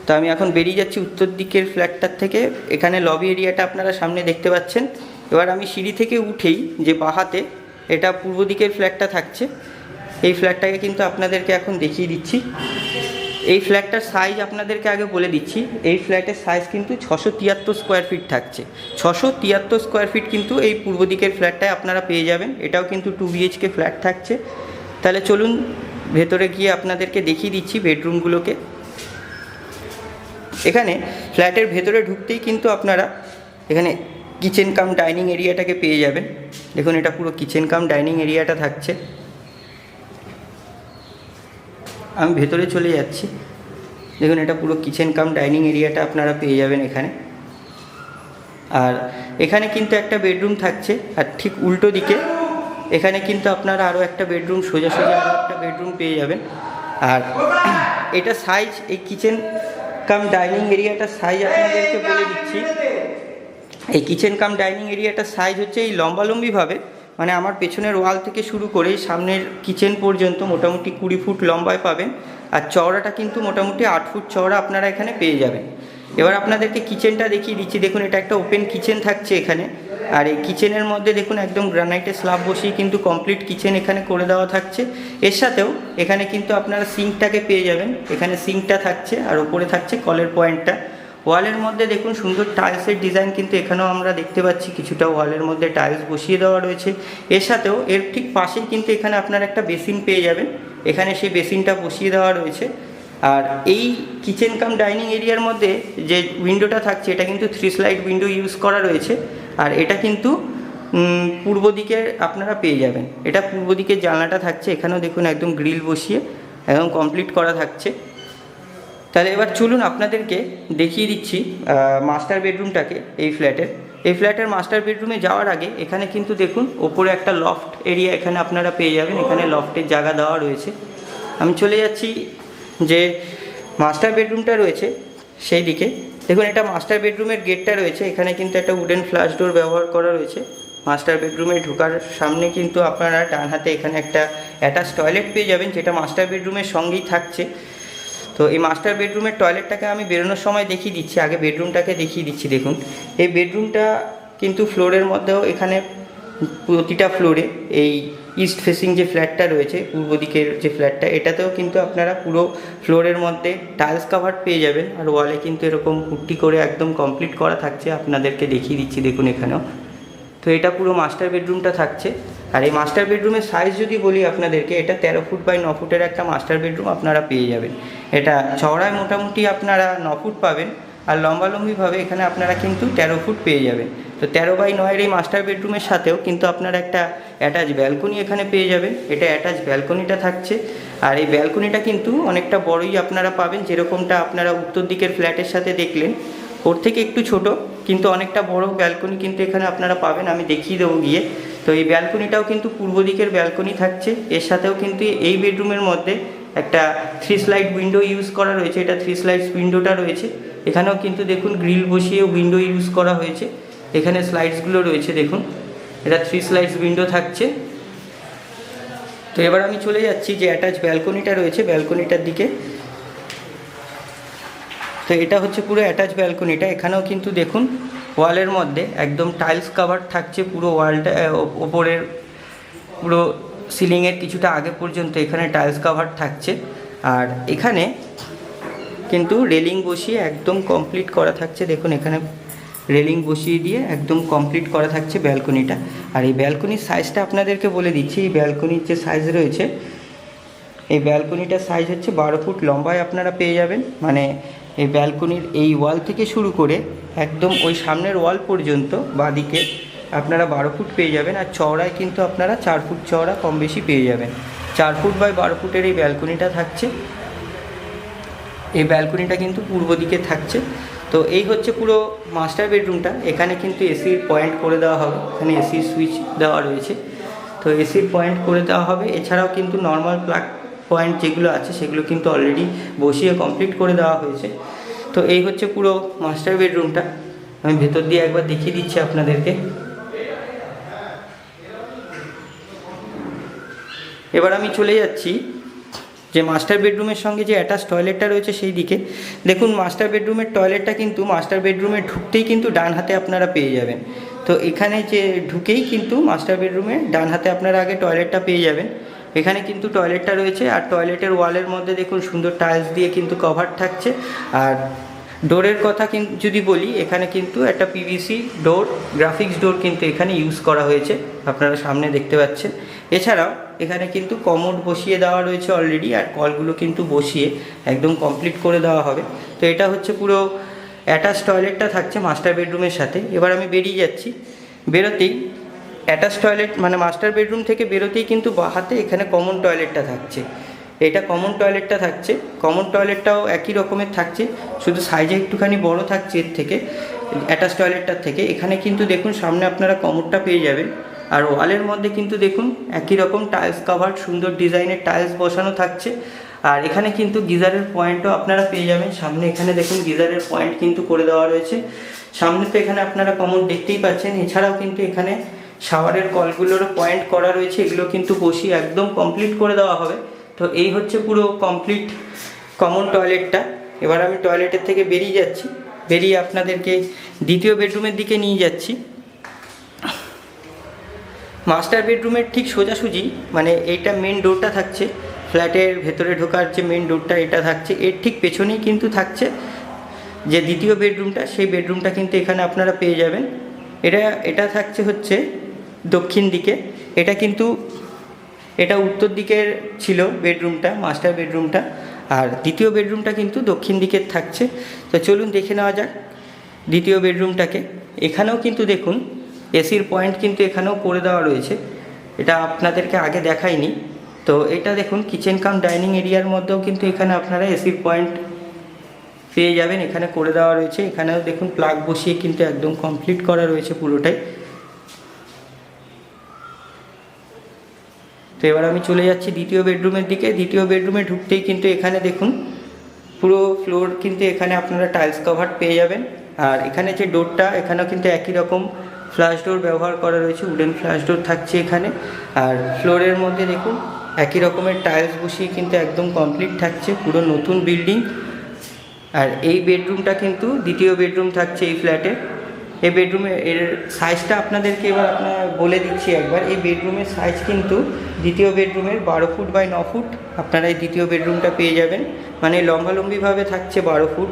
তো আমি এখন বেরিয়ে যাচ্ছি উত্তর দিকের ফ্ল্যাটটার থেকে। এখানে লবি এরিয়াটা আপনারা সামনে দেখতে পাচ্ছেন। এবার আমি সিঁড়ি থেকে উঠেই যে বাহাতে এটা পূর্ব দিকের ফ্ল্যাটটা থাকছে, এই ফ্ল্যাটটাকে কিন্তু আপনাদেরকে এখন দেখিয়ে দিচ্ছি। এই ফ্ল্যাটটার সাইজ আপনাদেরকে আগে বলে দিচ্ছি। এই ফ্ল্যাটের সাইজ কিন্তু 673 স্কোয়ার ফিট থাকছে। 673 স্কোয়ার ফিট কিন্তু এই পূর্ব দিকের ফ্ল্যাটটায় আপনারা পেয়ে যাবেন। এটাও কিন্তু 2 BHK ফ্ল্যাট থাকছে। তাহলে চলুন ভেতরে গিয়ে আপনাদেরকে দেখিয়ে দিচ্ছি বেডরুমগুলোকে। এখানে ফ্ল্যাটের ভেতরে ঢুকতেই কিন্তু আপনারা এখানে কিচেন কাম ডাইনিং এরিয়াটাকে পেয়ে যাবেন। দেখুন, এটা পুরো কিচেন কাম ডাইনিং এরিয়াটা থাকছে। আমি ভেতরে চলে যাচ্ছি। দেখুন, এটা পুরো কিচেন কাম ডাইনিং এরিয়াটা আপনারা পেয়ে যাবেন এখানে। আর এখানে কিন্তু একটা বেডরুম থাকছে, আর ঠিক উল্টো দিকে এখানে কিন্তু আপনারা আরও একটা বেডরুম, সোজা আরও একটা বেডরুম পেয়ে যাবেন। আর এটা সাইজ, এই কিচেন কাম ডাইনিং এরিয়াটার সাইজ আপনাদেরকে বলে দিচ্ছি। এই কিচেন কাম ডাইনিং এরিয়াটার সাইজ হচ্ছে এই লম্বালম্বিভাবে, মানে আমার পেছনের ওয়াল থেকে শুরু করে সামনের কিচেন পর্যন্ত মোটামুটি 20 ফুট লম্বায় পাবেন। আর চওড়াটা কিন্তু মোটামুটি 8 ফুট চওড়া আপনারা এখানে পেয়ে যাবেন। এবার আপনাদেরকে কিচেনটা দেখিয়ে দিচ্ছি। দেখুন, এটা একটা ওপেন কিচেন থাকছে এখানে। আর এই কিচেনের মধ্যে দেখুন একদম গ্রানাইটের স্ল্যাব বসিয়ে কিন্তু কমপ্লিট কিচেন এখানে করে দেওয়া থাকছে। এর সাথেও এখানে কিন্তু আপনারা সিঙ্কটাকে পেয়ে যাবেন। এখানে সিঙ্কটা থাকছে আর ওপরে থাকছে কলের পয়েন্টটা। ওয়ালের মধ্যে দেখুন সুন্দর টাইলসের ডিজাইন কিন্তু এখানেও আমরা দেখতে পাচ্ছি, কিছুটা ওয়ালের মধ্যে টাইলস বসিয়ে দেওয়া রয়েছে। এর সাথেও এর ঠিক পাশেই কিন্তু এখানে আপনারা একটা বেসিন পেয়ে যাবেন। এখানে সেই বেসিনটা বসিয়ে দেওয়া রয়েছে। আর এই কিচেন কাম ডাইনিং এরিয়ার মধ্যে যে উইন্ডোটা থাকছে, এটা কিন্তু 3 স্লাইড উইন্ডো ইউজ করা রয়েছে। আর এটা কিন্তু পূর্ব দিকে আপনারা পেয়ে যাবেন। এটা পূর্ব দিকের জানলাটা থাকছে। এখানেও দেখুন একদম গ্রিল বসিয়ে একদম কমপ্লিট করা থাকছে। তাহলে এবার চলুন আপনাদেরকে দেখিয়ে দিচ্ছি মাস্টার বেডরুমটাকে এই ফ্ল্যাটের মাস্টার বেডরুমে যাওয়ার আগে এখানে কিন্তু দেখুন ওপরে একটা লফট এরিয়া এখানে আপনারা পেয়ে যাবেন। এখানে লফটের জায়গা দেওয়া রয়েছে। আমি চলে যাচ্ছি যে মাস্টার বেডরুমটা রয়েছে সেই দিকে। দেখুন, এটা মাস্টার বেডরুমের গেটটা রয়েছে। এখানে কিন্তু একটা উডেন ফ্ল্যাশ ডোর ব্যবহার করা রয়েছে। মাস্টার বেডরুমে ঢোকার সামনে কিন্তু আপনারা ডান হাতে এখানে একটা অ্যাটাচ টয়লেট পেয়ে যাবেন, যেটা মাস্টার বেডরুমের সঙ্গেই থাকছে। তো এই মাস্টার বেডরুমের টয়লেটটাকে আমি বেরোনোর সময় দেখিয়ে দিচ্ছি। আগে বেডরুমটাকে দেখিয়ে দিচ্ছি। দেখুন, এই বেডরুমটা কিন্তু ফ্লোরের মধ্যেও এখানে প্রতিটা ফ্লোরে এই ইস্ট ফেসিং যে ফ্ল্যাটটা রয়েছে, পূর্ব দিকের যে ফ্ল্যাটটা, এটাতেও কিন্তু আপনারা পুরো ফ্লোরের মধ্যে টাইলস কাভার পেয়ে যাবেন। আর ওয়ালে কিন্তু এরকম পুট্টি করে একদম কমপ্লিট করা থাকছে। আপনাদেরকে দেখিয়ে দিচ্ছি, দেখুন এখানেও। তো এটা পুরো মাস্টার বেডরুমটা থাকছে। আর এই মাস্টার বেডরুমের সাইজ যদি বলি আপনাদেরকে, এটা 13 ফুট বাই 9 ফুটের একটা মাস্টার বেডরুম আপনারা পেয়ে যাবেন। এটা চওড়ায় মোটামুটি আপনারা 9 ফুট পাবেন, আর লম্বালম্বিভাবে এখানে আপনারা কিন্তু 13 ফুট পেয়ে যাবেন। তো 13x9 এই মাস্টার বেডরুমের সাথেও কিন্তু আপনারা একটা অ্যাটাচ ব্যালকনি এখানে পেয়ে যাবেন। এটা অ্যাটাচ ব্যালকনিটা থাকছে, আর এই ব্যালকনিটা কিন্তু অনেকটা বড়ই আপনারা পাবেন, যেরকমটা আপনারা উত্তর দিকের ফ্ল্যাটের সাথে দেখলেন, ওর থেকে একটু ছোট কিন্তু অনেকটা বড় ব্যালকনি কিন্তু এখানে আপনারা পাবেন। আমি দেখিয়ে দেবো গিয়ে। তো এই ব্যালকনিটাও কিন্তু পূর্ব দিকের ব্যালকনি থাকছে। এর সাথেও কিন্তু এই বেডরুমের মধ্যে একটা 3 স্লাইড উইন্ডো ইউজ করা রয়েছে। এটা 3 স্লাইড উইন্ডোটা রয়েছে। এখানেও কিন্তু দেখুন গ্রিল বসিয়ে উইন্ডো ইউজ করা হয়েছে। এখানে স্লাইডসগুলো রয়েছে দেখুন, এটা 3 স্লাইডস উইন্ডো থাকছে। তো এবার আমি চলে যাচ্ছি যে অ্যাটাচ ব্যালকনিটা রয়েছে ব্যালকনিটার দিকে। তো এটা হচ্ছে পুরো অ্যাটাচ ব্যালকনিটা। এখানেও কিন্তু দেখুন ওয়ালের মধ্যে একদম টাইলস কাভার থাকছে পুরো ওয়ালটা, ওপরের পুরো সিলিংয়ের কিছুটা আগে পর্যন্ত এখানে টাইলস কাভার থাকছে। আর এখানে কিন্তু রেলিং বসিয়ে একদম কমপ্লিট করা থাকছে। দেখুন এখানে রেলিং বসিয়ে দিয়ে একদম কমপ্লিট করা থাকছে ব্যালকনিটা। আর এই ব্যালকনির সাইজটা আপনাদেরকে বলে দিচ্ছি। এই ব্যালকনির যে সাইজ রয়েছে, এই ব্যালকনিটার সাইজ হচ্ছে 12 ফুট লম্বায় আপনারা পেয়ে যাবেন। মানে এই ব্যালকনির এই ওয়াল থেকে শুরু করে একদম ওই সামনের ওয়াল পর্যন্ত বাঁদিকে আপনারা 12 ফুট পেয়ে যাবেন। আর চওড়ায় কিন্তু আপনারা 4 ফুট চওড়া কম বেশি পেয়ে যাবেন। 4 ফুট বাই 12 ফুটের এই ব্যালকনিটা থাকছে। এই ব্যালকনিটা কিন্তু পূর্ব দিকে থাকছে। তো এই হচ্ছে পুরো মাস্টার বেডরুমটা। এখানে কিন্তু এসির পয়েন্ট করে দেওয়া হবে, এখানে এসির সুইচ দেওয়া রয়েছে। তো এসির পয়েন্ট করে দেওয়া হবে। এছাড়াও কিন্তু নর্মাল প্লাগ পয়েন্ট যেগুলো আছে সেগুলো কিন্তু অলরেডি বসিয়ে কমপ্লিট করে দেওয়া হয়েছে। তো এই হচ্ছে পুরো মাস্টার বেডরুমটা। আমি ভেতর দিয়ে একবার দেখিয়ে দিচ্ছি আপনাদেরকে। এবার আমি চলে যাচ্ছি যে মাস্টার বেডরুমের সঙ্গে যে অ্যাটাচ টয়লেটটা রয়েছে সেই দিকে। দেখুন মাস্টার বেডরুমের টয়লেটটা কিন্তু মাস্টার বেডরুমে ঢুকতেই কিন্তু ডান হাতে আপনারা পেয়ে যাবেন। তো এখানে যে ঢুকেই কিন্তু মাস্টার বেডরুমে ডান হাতে আপনারা আগে টয়লেটটা পেয়ে যাবেন। এখানে কিন্তু টয়লেটটা রয়েছে। আর টয়লেটের ওয়ালের মধ্যে দেখুন সুন্দর টাইলস দিয়ে কিন্তু কভার থাকছে। আর ডোরের কথা কিন্তু যদি বলি, এখানে কিন্তু একটা পিভিসি ডোর, গ্রাফিক্স ডোর কিন্তু এখানে ইউজ করা হয়েছে, আপনারা সামনে দেখতে পাচ্ছেন। এছাড়াও এখানে কিন্তু কমোড বসিয়ে দেওয়া রয়েছে অলরেডি, আর কলগুলো কিন্তু বসিয়ে একদম কমপ্লিট করে দেওয়া হবে। তো এটা হচ্ছে পুরো অ্যাটাচ টয়লেটটা থাকছে মাস্টার বেডরুমের সাথে। এবার আমি বেরিয়ে যাচ্ছি। বেরোতেই অ্যাটাচ টয়লেট মানে মাস্টার বেডরুম থেকে বেরোতেই কিন্তু বাঁ-হাতে এখানে কমন টয়লেটটা থাকছে। এটা কমন টয়লেটটা থাকছে। কমন টয়লেটটাও একই রকমের থাকছে, শুধু সাইজে একটুখানি বড় থাকছে এর থেকে, অ্যাটাচ টয়লেটটার থেকে। এখানে কিন্তু দেখুন সামনে আপনারা কমোডটা পেয়ে যাবেন। আর ওয়ালের মধ্যে কিন্তু দেখুন একই রকম টাইলস কাভার, সুন্দর ডিজাইনের টাইলস বসানো থাকছে। আর এখানে কিন্তু গিজারের পয়েন্টও আপনারা পেয়ে যাবেন। সামনে এখানে দেখুন গিজারের পয়েন্ট কিন্তু করে দেওয়া রয়েছে। সামনে তো এখানে আপনারা কমন দেখতেই পাচ্ছেন। এছাড়াও কিন্তু এখানে শাওয়ারের কলগুলোরও পয়েন্ট করা রয়েছে, এগুলো কিন্তু বসিয়ে একদম কমপ্লিট করে দেওয়া হবে। তো এই হচ্ছে পুরো কমপ্লিট কমন টয়লেটটা। এবার আমি টয়লেটের থেকে বেরিয়ে যাচ্ছি, বেরিয়ে আপনাদেরকে দ্বিতীয় বেডরুমের দিকে নিয়ে যাচ্ছি। মাস্টার বেডরুমের ঠিক সোজাসুজি মানে এইটা মেন ডোরটা থাকছে, ফ্ল্যাটের ভেতরে ঢোকার যে মেন ডোরটা এটা থাকছে, এর ঠিক পেছনেই কিন্তু থাকছে যে দ্বিতীয় বেডরুমটা, সেই বেডরুমটা কিন্তু এখানে আপনারা পেয়ে যাবেন। এটা থাকছে হচ্ছে দক্ষিণ দিকে। এটা উত্তর দিকের ছিল বেডরুমটা, মাস্টার বেডরুমটা, আর দ্বিতীয় বেডরুমটা কিন্তু দক্ষিণ দিকের থাকছে। তো চলুন দেখে নেওয়া যাক দ্বিতীয় বেডরুমটাকে। এখানেও কিন্তু দেখুন এসির পয়েন্ট কিন্তু এখানেও করে দেওয়া রয়েছে, এটা আপনাদেরকে আগে দেখাইনি। তো এটা দেখুন কিচেন কাম ডাইনিং এরিয়ার মধ্যেও কিন্তু এখানে আপনারা এসির পয়েন্ট পেয়ে যাবেন, এখানে করে দেওয়া রয়েছে। এখানেও দেখুন প্লাগ বসিয়ে কিন্তু একদম কমপ্লিট করা রয়েছে পুরোটাই। তো এবার আমি চলে যাচ্ছি দ্বিতীয় বেডরুমের দিকে। দ্বিতীয় বেডরুমে ঢুকতেই কিন্তু এখানে দেখুন পুরো ফ্লোর কিন্তু এখানে আপনারা টাইলস কভার পেয়ে যাবেন। আর এখানে যে ডোরটা, এখানেও কিন্তু একই রকম ফ্ল্যাশ ডোর ব্যবহার করা রয়েছে, উডেন ফ্ল্যাশ ডোর থাকছে এখানে। আর ফ্লোরের মধ্যে দেখুন একই রকমের টাইলস বসিয়ে কিন্তু একদম কমপ্লিট থাকছে, পুরো নতুন বিল্ডিং। আর এই বেডরুমটা কিন্তু দ্বিতীয় বেডরুম থাকছে এই ফ্ল্যাটের। এই বেডরুমের এর সাইজটা আপনাদেরকে এবার বলে দিচ্ছি একবার। এই বেডরুমের সাইজ কিন্তু দ্বিতীয় বেডরুমের 12 ফুট বাই 9 ফুট আপনারা এই দ্বিতীয় বেডরুমটা পেয়ে যাবেন। মানে লম্বালম্বিভাবে থাকছে 12 ফুট,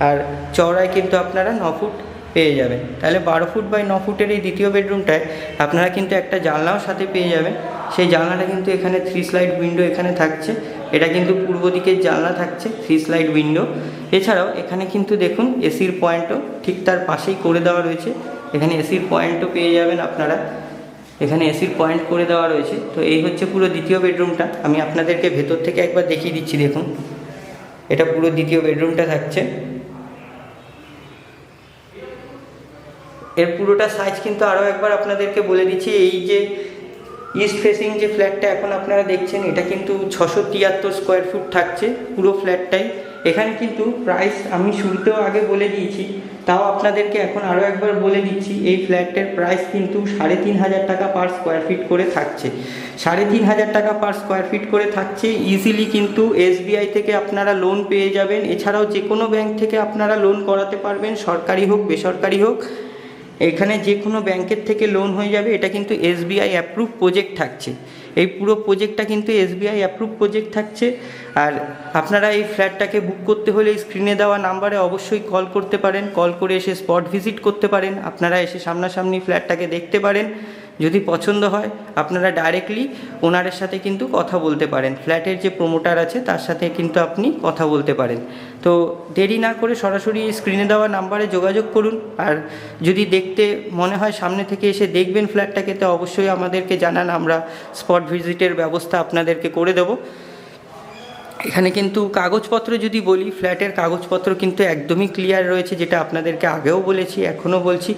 আর চওড়ায় কিন্তু আপনারা 9 ফুট পেয়ে যাবেন। তাহলে 12 ফুট বাই 9 ফুটের এই দ্বিতীয় বেডরুমটায় আপনারা কিন্তু একটা জানলাও সাথে পেয়ে যাবেন। সেই জানলাটা কিন্তু এখানে 3 স্লাইড উইন্ডো এখানে থাকছে, এটা কিন্তু পূর্ব দিকের জানলা থাকছে, 3 স্লাইড উইন্ডো। এছাড়াও এখানে কিন্তু দেখুন এসির পয়েন্টও ঠিক তার পাশেই করে দেওয়া রয়েছে। এখানে এসির পয়েন্টও পেয়ে যাবেন আপনারা, এখানে এসির পয়েন্ট করে দেওয়া রয়েছে। তো এই হচ্ছে পুরো দ্বিতীয় বেডরুমটা। আমি আপনাদেরকে ভেতর থেকে একবার দেখিয়ে দিচ্ছি। দেখুন, এটা পুরো দ্বিতীয় বেডরুমটা থাকছে। এর পুরোটা সাইজ কিন্তু আরও একবার আপনাদেরকে বলে দিচ্ছি। এই যে ইস্ট ফেসিং যে ফ্ল্যাটটা এখন আপনারা দেখছেন, এটা কিন্তু 673 স্কোয়ার ফুট থাকছে পুরো ফ্ল্যাটটাই। এখানে কিন্তু প্রাইস আমি শুরুতেও আগে বলে দিয়েছি, তাও আপনাদেরকে এখন আরও একবার বলে দিচ্ছি। এই ফ্ল্যাটের প্রাইস কিন্তু 3,500 টাকা পার স্কোয়ার ফিট করে থাকছে। 3,500 টাকা পার স্কোয়ার ফিট করে থাকছে। ইজিলি কিন্তু SBI থেকে আপনারা লোন পেয়ে যাবেন। এছাড়াও যে কোনো ব্যাংক থেকে আপনারা লোন করাতে পারবেন, সরকারি হোক বেসরকারি হোক। এখানে যে কোনো ব্যাংকের থেকে লোন হয়ে যাবে। এটা কিন্তু SBI অ্যাপ্রুভ প্রজেক্ট থাকছে। এই পুরো প্রজেক্টটা কিন্তু SBI অ্যাপ্রুভ প্রজেক্ট থাকছে। আর আপনারা এই ফ্ল্যাটটাকে বুক করতে হলে স্ক্রিনে দেওয়া নাম্বারে অবশ্যই কল করতে পারেন। কল করে এসে স্পট ভিজিট করতে পারেন। আপনারা এসে সামনাসামনি ফ্ল্যাটটাকে দেখতে পারেন। যদি পছন্দ হয় আপনারা ডাইরেক্টলি ওনারের সাথে কিন্তু কথা বলতে পারেন। ফ্ল্যাটের যে প্রমোটার আছে তার সাথে কিন্তু আপনি কথা বলতে পারেন। তো দেরি না করে সরাসরি স্ক্রিনে দেওয়া নাম্বারে যোগাযোগ করুন। আর যদি দেখতে মনে হয় সামনে থেকে এসে দেখবেন ফ্ল্যাটটাকে, তো অবশ্যই আমাদেরকে জানান, আমরা স্পট ভিজিটের ব্যবস্থা আপনাদেরকে করে দেব। এখানে কিন্তু কাগজপত্র যদি বলি, ফ্ল্যাটের কাগজপত্র কিন্তু একদমই ক্লিয়ার রয়েছে, যেটা আপনাদেরকে আগেও বলেছি এখনও বলছি।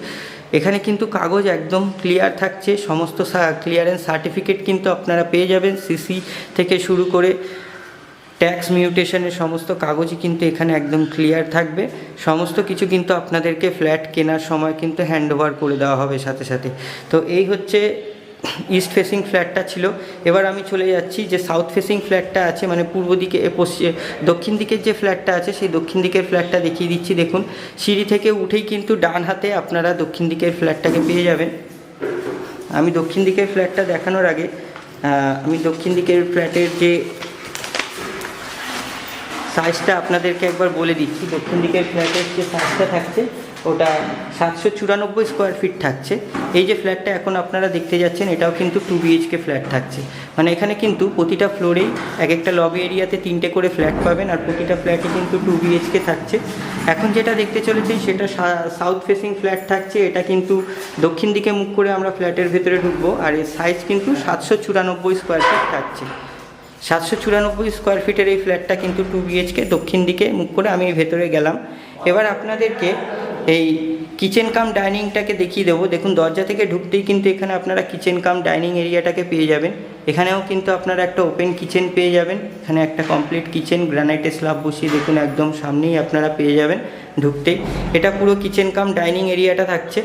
এখানে কিন্তু কাগজ একদম ক্লিয়ার থাকছে। সমস্ত ক্লিয়ারেন্স সার্টিফিকেট কিন্তু আপনারা পেয়ে যাবেন। সিসি থেকে শুরু করে ট্যাক্স মিউটেশনের সমস্ত কাগজই কিন্তু এখানে একদম ক্লিয়ার থাকবে। সমস্ত কিছু কিন্তু আপনাদেরকে ফ্ল্যাট কেনার সময় কিন্তু হ্যান্ডওভার করে দেওয়া হবে সাথে সাথে। তো এই হচ্ছে ইস্ট ফেসিং ফ্ল্যাটটা ছিল। এবার আমি চলে যাচ্ছি যে সাউথ ফেসিং ফ্ল্যাটটা আছে, মানে পূর্ব দিকে দক্ষিণ দিকের যে ফ্ল্যাটটা আছে, সেই দক্ষিণ দিকের ফ্ল্যাটটা দেখিয়ে দিচ্ছি। দেখুন, সিঁড়ি থেকে উঠেই কিন্তু ডান হাতে আপনারা দক্ষিণ দিকের ফ্ল্যাটটাকে পেয়ে যাবেন। আমি দক্ষিণ দিকের ফ্ল্যাটটা দেখানোর আগে আমি দক্ষিণ দিকের ফ্ল্যাটের যে সাইজটা আপনাদেরকে একবার বলে দিচ্ছি। দক্ষিণ দিকের ফ্ল্যাটের যে সাইজটা থাকছে ওটা 794 স্কোয়ার ফিট থাকছে। এই যে ফ্ল্যাটটা এখন আপনারা দেখতে যাচ্ছেন, এটাও কিন্তু 2 BHK ফ্ল্যাট থাকছে। মানে এখানে কিন্তু প্রতিটা ফ্লোরেই এক একটা লবি এরিয়াতে 3টে করে ফ্ল্যাট পাবেন, আর প্রতিটা ফ্ল্যাটে কিন্তু 2 BHK থাকছে। এখন যেটা দেখতে চলেছেন সেটা সাউথ ফেসিং ফ্ল্যাট থাকছে। এটা কিন্তু দক্ষিণ দিকে মুখ করে আমরা ফ্ল্যাটের ভেতরে ঢুকবো। আর এর সাইজ কিন্তু 794 স্কোয়ার ফিট থাকছে। 794 স্কোয়ার ফিটের এই ফ্ল্যাটটা কিন্তু 2 BHK। দক্ষিণ দিকে মুখ করে আমি ভেতরে গেলাম। এবার আপনাদেরকে এই কিচেন কাম ডাইনিংটাকে দেখিয়ে দেবো। দেখুন, দরজা থেকে ঢুকতেই কিন্তু এখানে আপনারা কিচেন কাম ডাইনিং এরিয়াটাকে পেয়ে যাবেন। এখানেও কিন্তু আপনারা একটা ওপেন কিচেন পেয়ে যাবেন। এখানে একটা কমপ্লিট কিচেন গ্রানাইটের স্ল্যাব বসিয়ে দেখুন একদম সামনেই আপনারা পেয়ে যাবেন ঢুকতেই। এটা পুরো কিচেন কাম ডাইনিং এরিয়াটা থাকছে।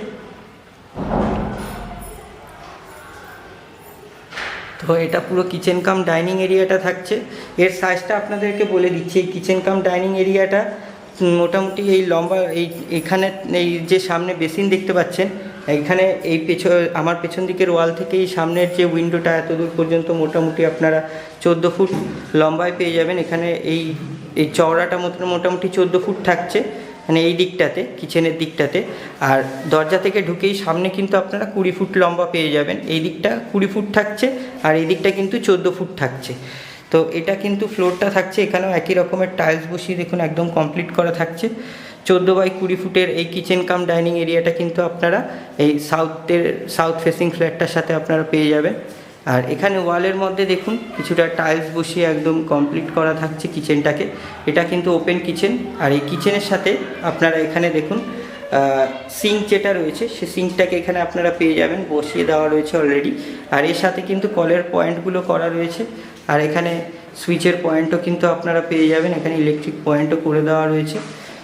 তো এটা পুরো কিচেন কাম ডাইনিং এরিয়াটা থাকছে। এর সাইজটা আপনাদেরকে বলে দিচ্ছি। এই কিচেন কাম ডাইনিং এরিয়াটা মোটামুটি এই লম্বা, এইখানে এই যে সামনে বেসিন দেখতে পাচ্ছেন, এইখানে এই আমার পেছন দিকের ওয়াল থেকে এই সামনের যে উইন্ডোটা এত দূর পর্যন্ত মোটামুটি আপনারা 14 ফুট লম্বায় পেয়ে যাবেন। এখানে এই চওড়াটা মোটামুটি 14 ফুট থাকছে, মানে এই দিকটাতে, কিচেনের দিকটাতে। আর দরজা থেকে ঢুকেই সামনে কিন্তু আপনারা 20 ফুট লম্বা পেয়ে যাবেন। এই দিকটা 20 ফুট থাকছে, আর এই দিকটা কিন্তু 14 ফুট থাকছে। তো এটা কিন্তু ফ্লোরটা থাকছে, এখানেও একই রকমের টাইলস বসিয়ে দেখুন একদম কমপ্লিট করা থাকছে। 14 বাই 20 ফুটের এই কিচেন কাম ডাইনিং এরিয়াটা কিন্তু আপনারা এই সাউথ ফেসিং ফ্ল্যাটটার সাথে আপনারা পেয়ে যাবেন। আর এখানে ওয়ালের মধ্যে দেখুন কিছুটা টাইলস বসিয়ে একদম কমপ্লিট করা থাকছে কিচেনটাকে। এটা কিন্তু ওপেন কিচেন। আর এই কিচেনের সাথে আপনারা এখানে দেখুন সিঙ্ক যেটা রয়েছে, সে সিঙ্কটাকে এখানে আপনারা পেয়ে যাবেন, বসিয়ে দেওয়া রয়েছে অলরেডি। আর এর সাথে কিন্তু কলের পয়েন্টগুলো করা রয়েছে। আর এখানে সুইচের পয়েন্টও কিন্তু আপনারা পেয়ে যাবেন, এখানে ইলেকট্রিক পয়েন্টও করে দেওয়া রয়েছে।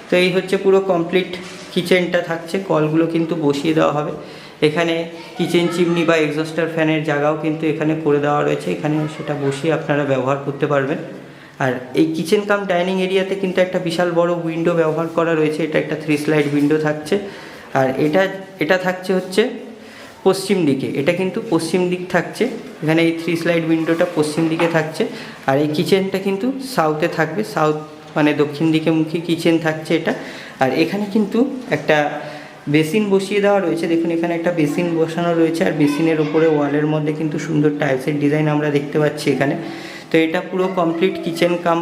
তো এই হচ্ছে পুরো কমপ্লিট কিচেনটা থাকছে। কলগুলো কিন্তু বসিয়ে দেওয়া হবে। এখানে কিচেন চিমনি বা এক্সস্টার ফ্যানের জায়গাও কিন্তু এখানে করে দেওয়া রয়েছে, এখানে সেটা বসিয়ে আপনারা ব্যবহার করতে পারবেন। আর এই কিচেন কাম ডাইনিং এরিয়াতে কিন্তু একটা বিশাল বড় উইন্ডো ব্যবহার করা রয়েছে। এটা একটা 3 স্লাইড উইন্ডো থাকছে। আর এটা থাকছে হচ্ছে পশ্চিম দিকে। এটা কিন্তু পশ্চিম দিক থাকছে। এখানে এই 3 স্লাইড উইন্ডোটা পশ্চিম দিকে থাকছে। আর এই কিচেনটা কিন্তু সাউথে থাকবে। সাউথ মানে দক্ষিণ দিকে মুখী কিচেন থাকছে এটা। আর এখানে কিন্তু একটা বেসিন বসিয়ে দেওয়া রয়েছে। দেখুন এখানে একটা বেসিন বসানো রয়েছে। আর বেসিনের উপরে ওয়ালের মধ্যে কিন্তু সুন্দর টাইলসের ডিজাইন আমরা দেখতে পাচ্ছি এখানে। তো এটা পুরো কমপ্লিট কিচেন কাম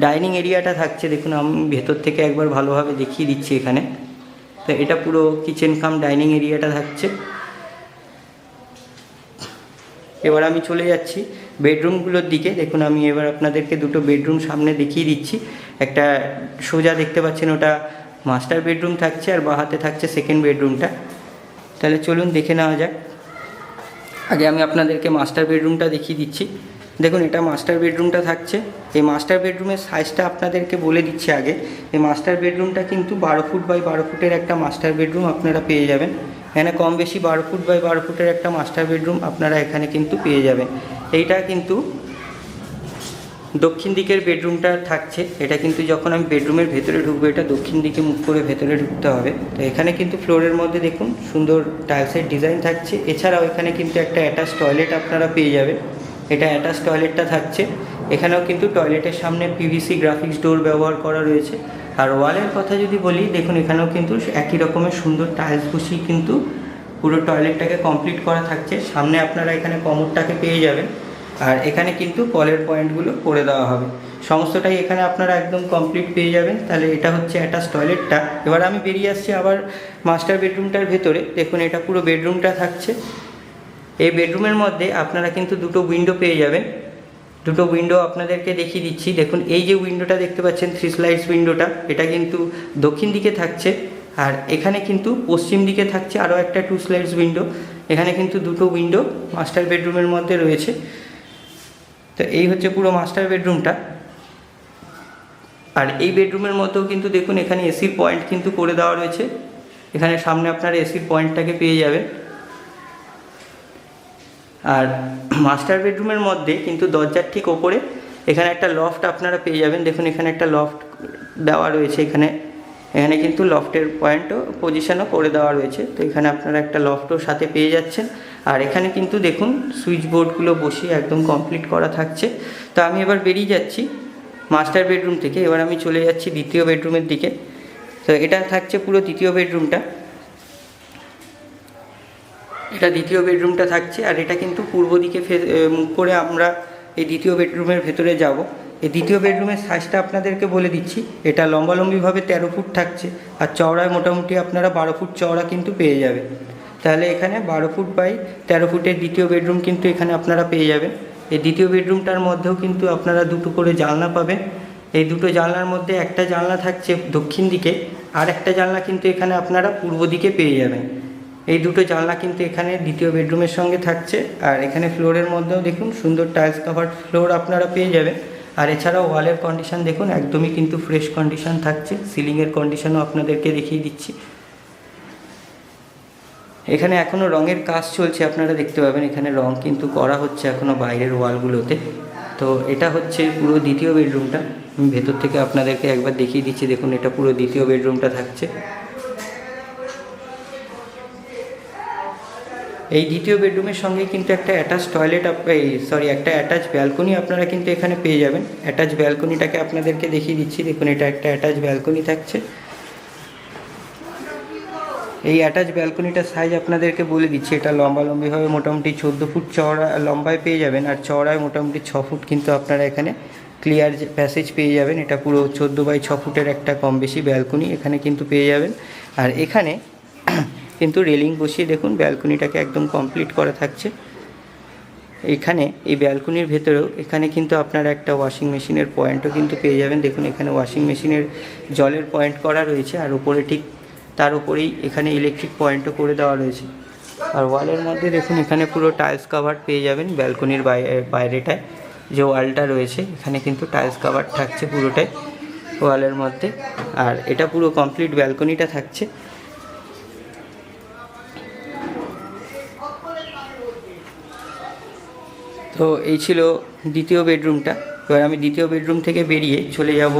ডাইনিং এরিয়াটা থাকছে। দেখুন আমি ভেতর থেকে একবার ভালোভাবে দেখিয়ে দিচ্ছি এখানে। তো এটা পুরো কিচেন কাম ডাইনিং এরিয়াটা থাকছে। এবার আমি চলে যাচ্ছি বেডরুমগুলোর দিকে। দেখুন আমি এবার আপনাদেরকে দুটো বেডরুম সামনে দেখিয়ে দিচ্ছি। একটা সোজা দেখতে পাচ্ছেন ওটা মাস্টার বেডরুম থাকছে, আর বাঁ হাতে থাকছে সেকেন্ড বেডরুমটা। তাহলে চলুন দেখে নেওয়া যাক। আগে আমি আপনাদেরকে মাস্টার বেডরুমটা দেখিয়ে দিচ্ছি। দেখুন এটা মাস্টার বেডরুমটা থাকছে। এই মাস্টার বেডরুমের সাইজটা আপনাদেরকে বলে দিচ্ছি আগে। এই মাস্টার বেডরুমটা কিন্তু 12 ফুট বাই 12 ফুটের একটা মাস্টার বেডরুম আপনারা পেয়ে যাবেন। এখানে কম বেশি 12 ফুট বাই 12 ফুটের একটা মাস্টার বেডরুম আপনারা এখানে কিন্তু পেয়ে যাবেন। এইটা কিন্তু দক্ষিণ দিকের বেডরুমটা থাকছে। এটা কিন্তু যখন আমি বেডরুমের ভেতরে ঢুকবো, এটা দক্ষিণ দিকে মুখ করে ভেতরে ঢুকতে হবে। তো এখানে কিন্তু ফ্লোরের মধ্যে দেখুন সুন্দর টাইলসের ডিজাইন থাকছে। এছাড়াও এখানে কিন্তু একটা অ্যাটাচ টয়লেট আপনারা পেয়ে যাবেন। এটা অ্যাটাচ টয়লেটটা থাকছে। এখানেও কিন্তু টয়লেটের সামনে পিভিসি গ্রাফিক্স ডোর ব্যবহার করা রয়েছে। আর ওয়ালের কথা যদি বলি, দেখুন এখানেও কিন্তু একই রকমের সুন্দর টাইলস বসিয়ে কিন্তু পুরো টয়লেটটাকে কমপ্লিট করা থাকছে। সামনে আপনারা এখানে কমোডটাকে পেয়ে যাবেন, আর এখানে কিন্তু কলের পয়েন্টগুলো করে দেওয়া হবে। সমস্তটাই এখানে আপনারা একদম কমপ্লিট পেয়ে যাবেন। তাহলে এটা হচ্ছে অ্যাটাচ টয়লেটটা। এবার আমি বেরিয়ে আসছি আবার মাস্টার বেডরুমটার ভেতরে। দেখুন এটা পুরো বেডরুমটা থাকছে। এই বেডরুমের মধ্যে আপনারা কিন্তু দুটো উইন্ডো পেয়ে যাবেন। দুটো উইন্ডো আপনাদেরকে দেখিয়ে দিচ্ছি। দেখুন এই যে উইন্ডোটা দেখতে পাচ্ছেন 3 স্লাইডস উইন্ডোটা, এটা কিন্তু দক্ষিণ দিকে থাকছে। আর এখানে কিন্তু পশ্চিম দিকে থাকছে আরও একটা 2 স্লাইডস উইন্ডো। এখানে কিন্তু দুটো উইন্ডো মাস্টার বেডরুমের মধ্যে রয়েছে। তো এই হচ্ছে পুরো মাস্টার বেডরুমটা। আর এই বেডরুমের মধ্যেও কিন্তু দেখুন এখানে এসির পয়েন্ট কিন্তু করে দেওয়া রয়েছে। এখানে সামনে আপনারা এসির পয়েন্টটাকে পেয়ে যাবেন। আর মাস্টার বেডরুমের মধ্যে কিন্তু দরজার ঠিক ওপরে এখানে একটা লফট আপনারা পেয়ে যাবেন। দেখুন এখানে একটা লফট দেওয়া রয়েছে। এখানে কিন্তু লফটের পয়েন্টও পজিশনও করে দেওয়া রয়েছে। তো এখানে আপনারা একটা লফটও সাথে পেয়ে যাচ্ছেন। আর এখানে কিন্তু দেখুন সুইচ বোর্ডগুলো বসিয়ে একদম কমপ্লিট করা থাকছে। তো আমি এবার বেরিয়ে যাচ্ছি মাস্টার বেডরুম থেকে। এবার আমি চলে যাচ্ছি দ্বিতীয় বেডরুমের দিকে। তো এটা থাকছে পুরো দ্বিতীয় বেডরুমটা। এটা দ্বিতীয় বেডরুমটা থাকছে। আর এটা কিন্তু পূর্ব দিকে মুখ করে আমরা এই দ্বিতীয় বেডরুমের ভেতরে যাব। এই দ্বিতীয় বেডরুমের সাইজটা আপনাদেরকে বলে দিচ্ছি। এটা লম্বালম্বিভাবে 13 ফুট থাকছে, আর চওড়ায় মোটামুটি আপনারা 12 ফুট চওড়া কিন্তু পেয়ে যাবেন। তাহলে এখানে 12 ফুট বাই 13 ফুটের দ্বিতীয় বেডরুম কিন্তু এখানে আপনারা পেয়ে যাবেন। এই দ্বিতীয় বেডরুমটার মধ্যেও কিন্তু আপনারা দুটো করে জানলা পাবেন। এই দুটো জানলার মধ্যে একটা জানলা থাকছে দক্ষিণ দিকে, আর একটা জানলা কিন্তু এখানে আপনারা পূর্ব দিকে পেয়ে যাবেন। এই দুটো জানলা কিন্তু এখানে দ্বিতীয় বেডরুমের সঙ্গে থাকছে। আর এখানে ফ্লোরের মধ্যেও দেখুন সুন্দর টাইলস কাভার ফ্লোর আপনারা পেয়ে যাবেন। আর এছাড়াও ওয়ালের কন্ডিশন দেখুন একদমই কিন্তু ফ্রেশ কন্ডিশন থাকছে। সিলিংয়ের কন্ডিশনও আপনাদেরকে দেখিয়ে দিচ্ছি। এখানে এখনও রঙের কাজ চলছে, আপনারা দেখতে পাবেন এখানে রং কিন্তু করা হচ্ছে এখনও বাইরের ওয়ালগুলোতে। তো এটা হচ্ছে পুরো দ্বিতীয় বেডরুমটা। আমি ভেতর থেকে আপনাদেরকে একবার দেখিয়ে দিচ্ছি। দেখুন এটা পুরো দ্বিতীয় বেডরুমটা থাকছে। এই দ্বিতীয় বেডরুমের সঙ্গে কিন্তু একটা অ্যাটাচ টয়লেট একটা অ্যাটাচ ব্যালকনি আপনারা কিন্তু এখানে পেয়ে যাবেন। অ্যাটাচ ব্যালকনিটাকে আপনাদেরকে দেখিয়ে দিচ্ছি। দেখুন এটা একটা অ্যাটাচ ব্যালকনি থাকছে। এই অ্যাটাচ ব্যালকনিটার সাইজ আপনাদেরকে বলে দিচ্ছি। এটা লম্বালম্বিভাবে মোটামুটি 14 ফুট চওড়া লম্বায় পেয়ে যাবেন, আর চওড়ায় মোটামুটি 6 ফুট কিন্তু আপনারা এখানে ক্লিয়ার প্যাসেজ পেয়ে যাবেন। এটা পুরো 14 বাই 6 ফুটের একটা কম বেশি ব্যালকনি এখানে কিন্তু পেয়ে যাবেন। আর এখানে কিন্তু রেলিং বসিয়ে দেখুন ব্যালকনিটাকে একদম কমপ্লিট করা থাকছে। এখানে এই ব্যালকনির ভেতরেও এখানে কিন্তু আপনারা একটা ওয়াশিং মেশিনের পয়েন্টও কিন্তু পেয়ে যাবেন। দেখুন এখানে ওয়াশিং মেশিনের জলের পয়েন্ট করা রয়েছে, আর উপরে ঠিক তার উপরেই এখানে ইলেকট্রিক পয়েন্টও করে দেওয়া রয়েছে। আর ওয়ালের মধ্যে দেখুন এখানে পুরো টাইলস কাভার পেয়ে যাবেন। ব্যালকনির বাইরেটায় যে ওয়ালটা রয়েছে এখানে কিন্তু টাইলস কাভার থাকছে পুরোটাই ওয়ালের মধ্যে। আর এটা পুরো কমপ্লিট ব্যালকনিটা থাকছে। তো এই ছিল দ্বিতীয় বেডরুমটা। এবার আমি দ্বিতীয় বেডরুম থেকে বেরিয়ে চলে যাব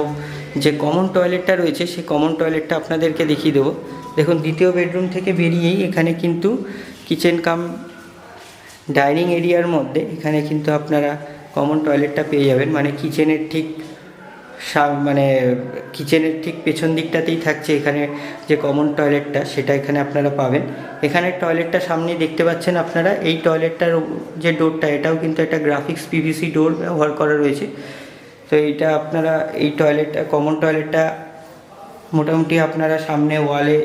যে কমন টয়লেটটা রয়েছে, সেই কমন টয়লেটটা আপনাদেরকে দেখিয়ে দেবো। দেখুন দ্বিতীয় বেডরুম থেকে বেরিয়েই এখানে কিন্তু কিচেন কাম ডাইনিং এরিয়ার মধ্যে এখানে কিন্তু আপনারা কমন টয়লেটটা পেয়ে যাবেন। মানে কিচেনের ঠিক মানে কিচেনের ঠিক পেছন দিকটাতেই থাকছে এখানে যে কমন টয়লেটটা, সেটা এখানে আপনারা পাবেন। এখানে টয়লেটটা সামনেই দেখতে পাচ্ছেন আপনারা। এই টয়লেটটার যে ডোরটা, এটাও কিন্তু একটা গ্রাফিক্স পিভিসি ডোর ব্যবহার করা রয়েছে। তো এইটা আপনারা এই টয়লেটটা, কমন টয়লেটটা মোটামুটি আপনারা সামনে ওয়ালে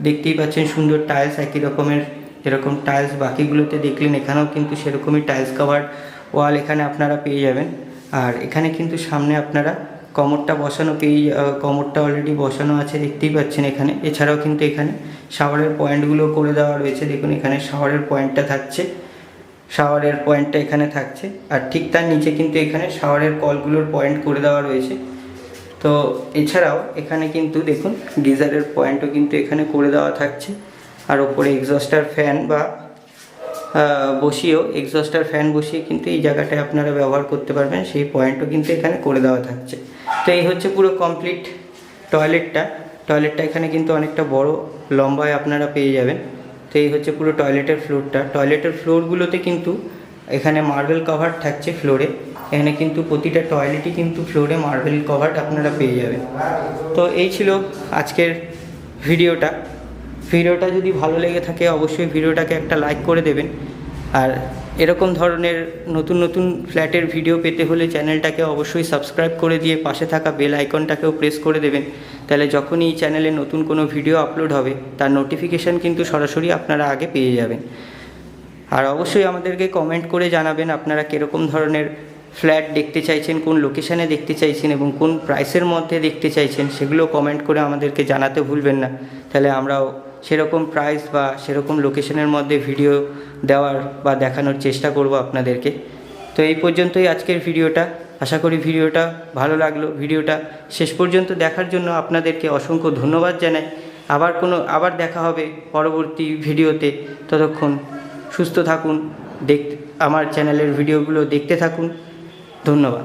দেখতেই পাচ্ছেন সুন্দর টাইলস, একই রকমের যেরকম টাইলস বাকিগুলোতে দেখলেন, এখানেও কিন্তু সেরকমই টাইলস কভার ওয়াল এখানে আপনারা পেয়ে যাবেন। আর এখানে কিন্তু সামনে আপনারা কমোডটা বসানো কমোডটা অলরেডি বসানো আছে দেখতেই পাচ্ছেন এখানে। এছাড়াও কিন্তু এখানে শাওয়ারের পয়েন্টগুলো করে দেওয়া রয়েছে। দেখুন এখানে শাওয়ারের পয়েন্টটা থাকছে, শাওয়ারের পয়েন্টটা এখানে থাকছে। আর ঠিক তার নিচে কিন্তু এখানে শাওয়ারের কলগুলোর পয়েন্ট করে দেওয়া রয়েছে। তো এছাড়াও এখানে কিন্তু দেখুন গিজারের পয়েন্টও কিন্তু এখানে করে দেওয়া থাকছে। আর ওপরে এক্সস্টার ফ্যান বা এক্সস্টার ফ্যান বসিয়ে কিন্তু এই জায়গাটায় আপনারা ব্যবহার করতে পারবেন, সেই পয়েন্টও কিন্তু এখানে করে দেওয়া থাকছে। তো এই হচ্ছে পুরো কমপ্লিট টয়লেটটা এখানে কিন্তু অনেকটা বড় লম্বায় আপনারা পেয়ে যাবেন। তো এই হচ্ছে পুরো টয়লেটের ফ্লোরটা। টয়লেটের ফ্লোরগুলোতে কিন্তু এখানে মার্বেল কভার থাকছে ফ্লোরে। এখানে কিন্তু প্রতিটা টয়লেটই কিন্তু ফ্লোরে মার্বেল কভার আপনারা পেয়ে যাবেন। তো এই ছিল আজকের ভিডিওটা যদি ভালো লেগে থাকে অবশ্যই ভিডিওটাকে একটা লাইক করে দেবেন। আর এরকম ধরনের নতুন নতুন ফ্ল্যাটের ভিডিও পেতে হলে চ্যানেলটাকে অবশ্যই সাবস্ক্রাইব করে দিয়ে পাশে থাকা বেল আইকনটাকেও প্রেস করে দেবেন। তাহলে যখনই এই চ্যানেলে নতুন কোনো ভিডিও আপলোড হবে তার নোটিফিকেশান কিন্তু সরাসরি আপনারা আগে পেয়ে যাবেন। আর অবশ্যই আমাদেরকে কমেন্ট করে জানাবেন আপনারা কীরকম ধরনের ফ্ল্যাট দেখতে চাইছেন, কোন লোকেশানে দেখতে চাইছেন এবং কোন প্রাইসের মধ্যে দেখতে চাইছেন, সেগুলো কমেন্ট করে আমাদেরকে জানাতে ভুলবেন না। তাহলে আমরাও সেরকম প্রাইস বা সেরকম লোকেশনের মধ্যে ভিডিও দেওয়ার বা দেখানোর চেষ্টা করব আপনাদেরকে। তো এই পর্যন্তই আজকের ভিডিওটা। আশা করি ভিডিওটা ভালো লাগলো। ভিডিওটা শেষ পর্যন্ত দেখার জন্য আপনাদেরকে অসংখ্য ধন্যবাদ জানাই। আবার দেখা হবে পরবর্তী ভিডিওতে। ততক্ষণ সুস্থ থাকুন, আমার চ্যানেলের ভিডিওগুলো দেখতে থাকুন। ধন্যবাদ।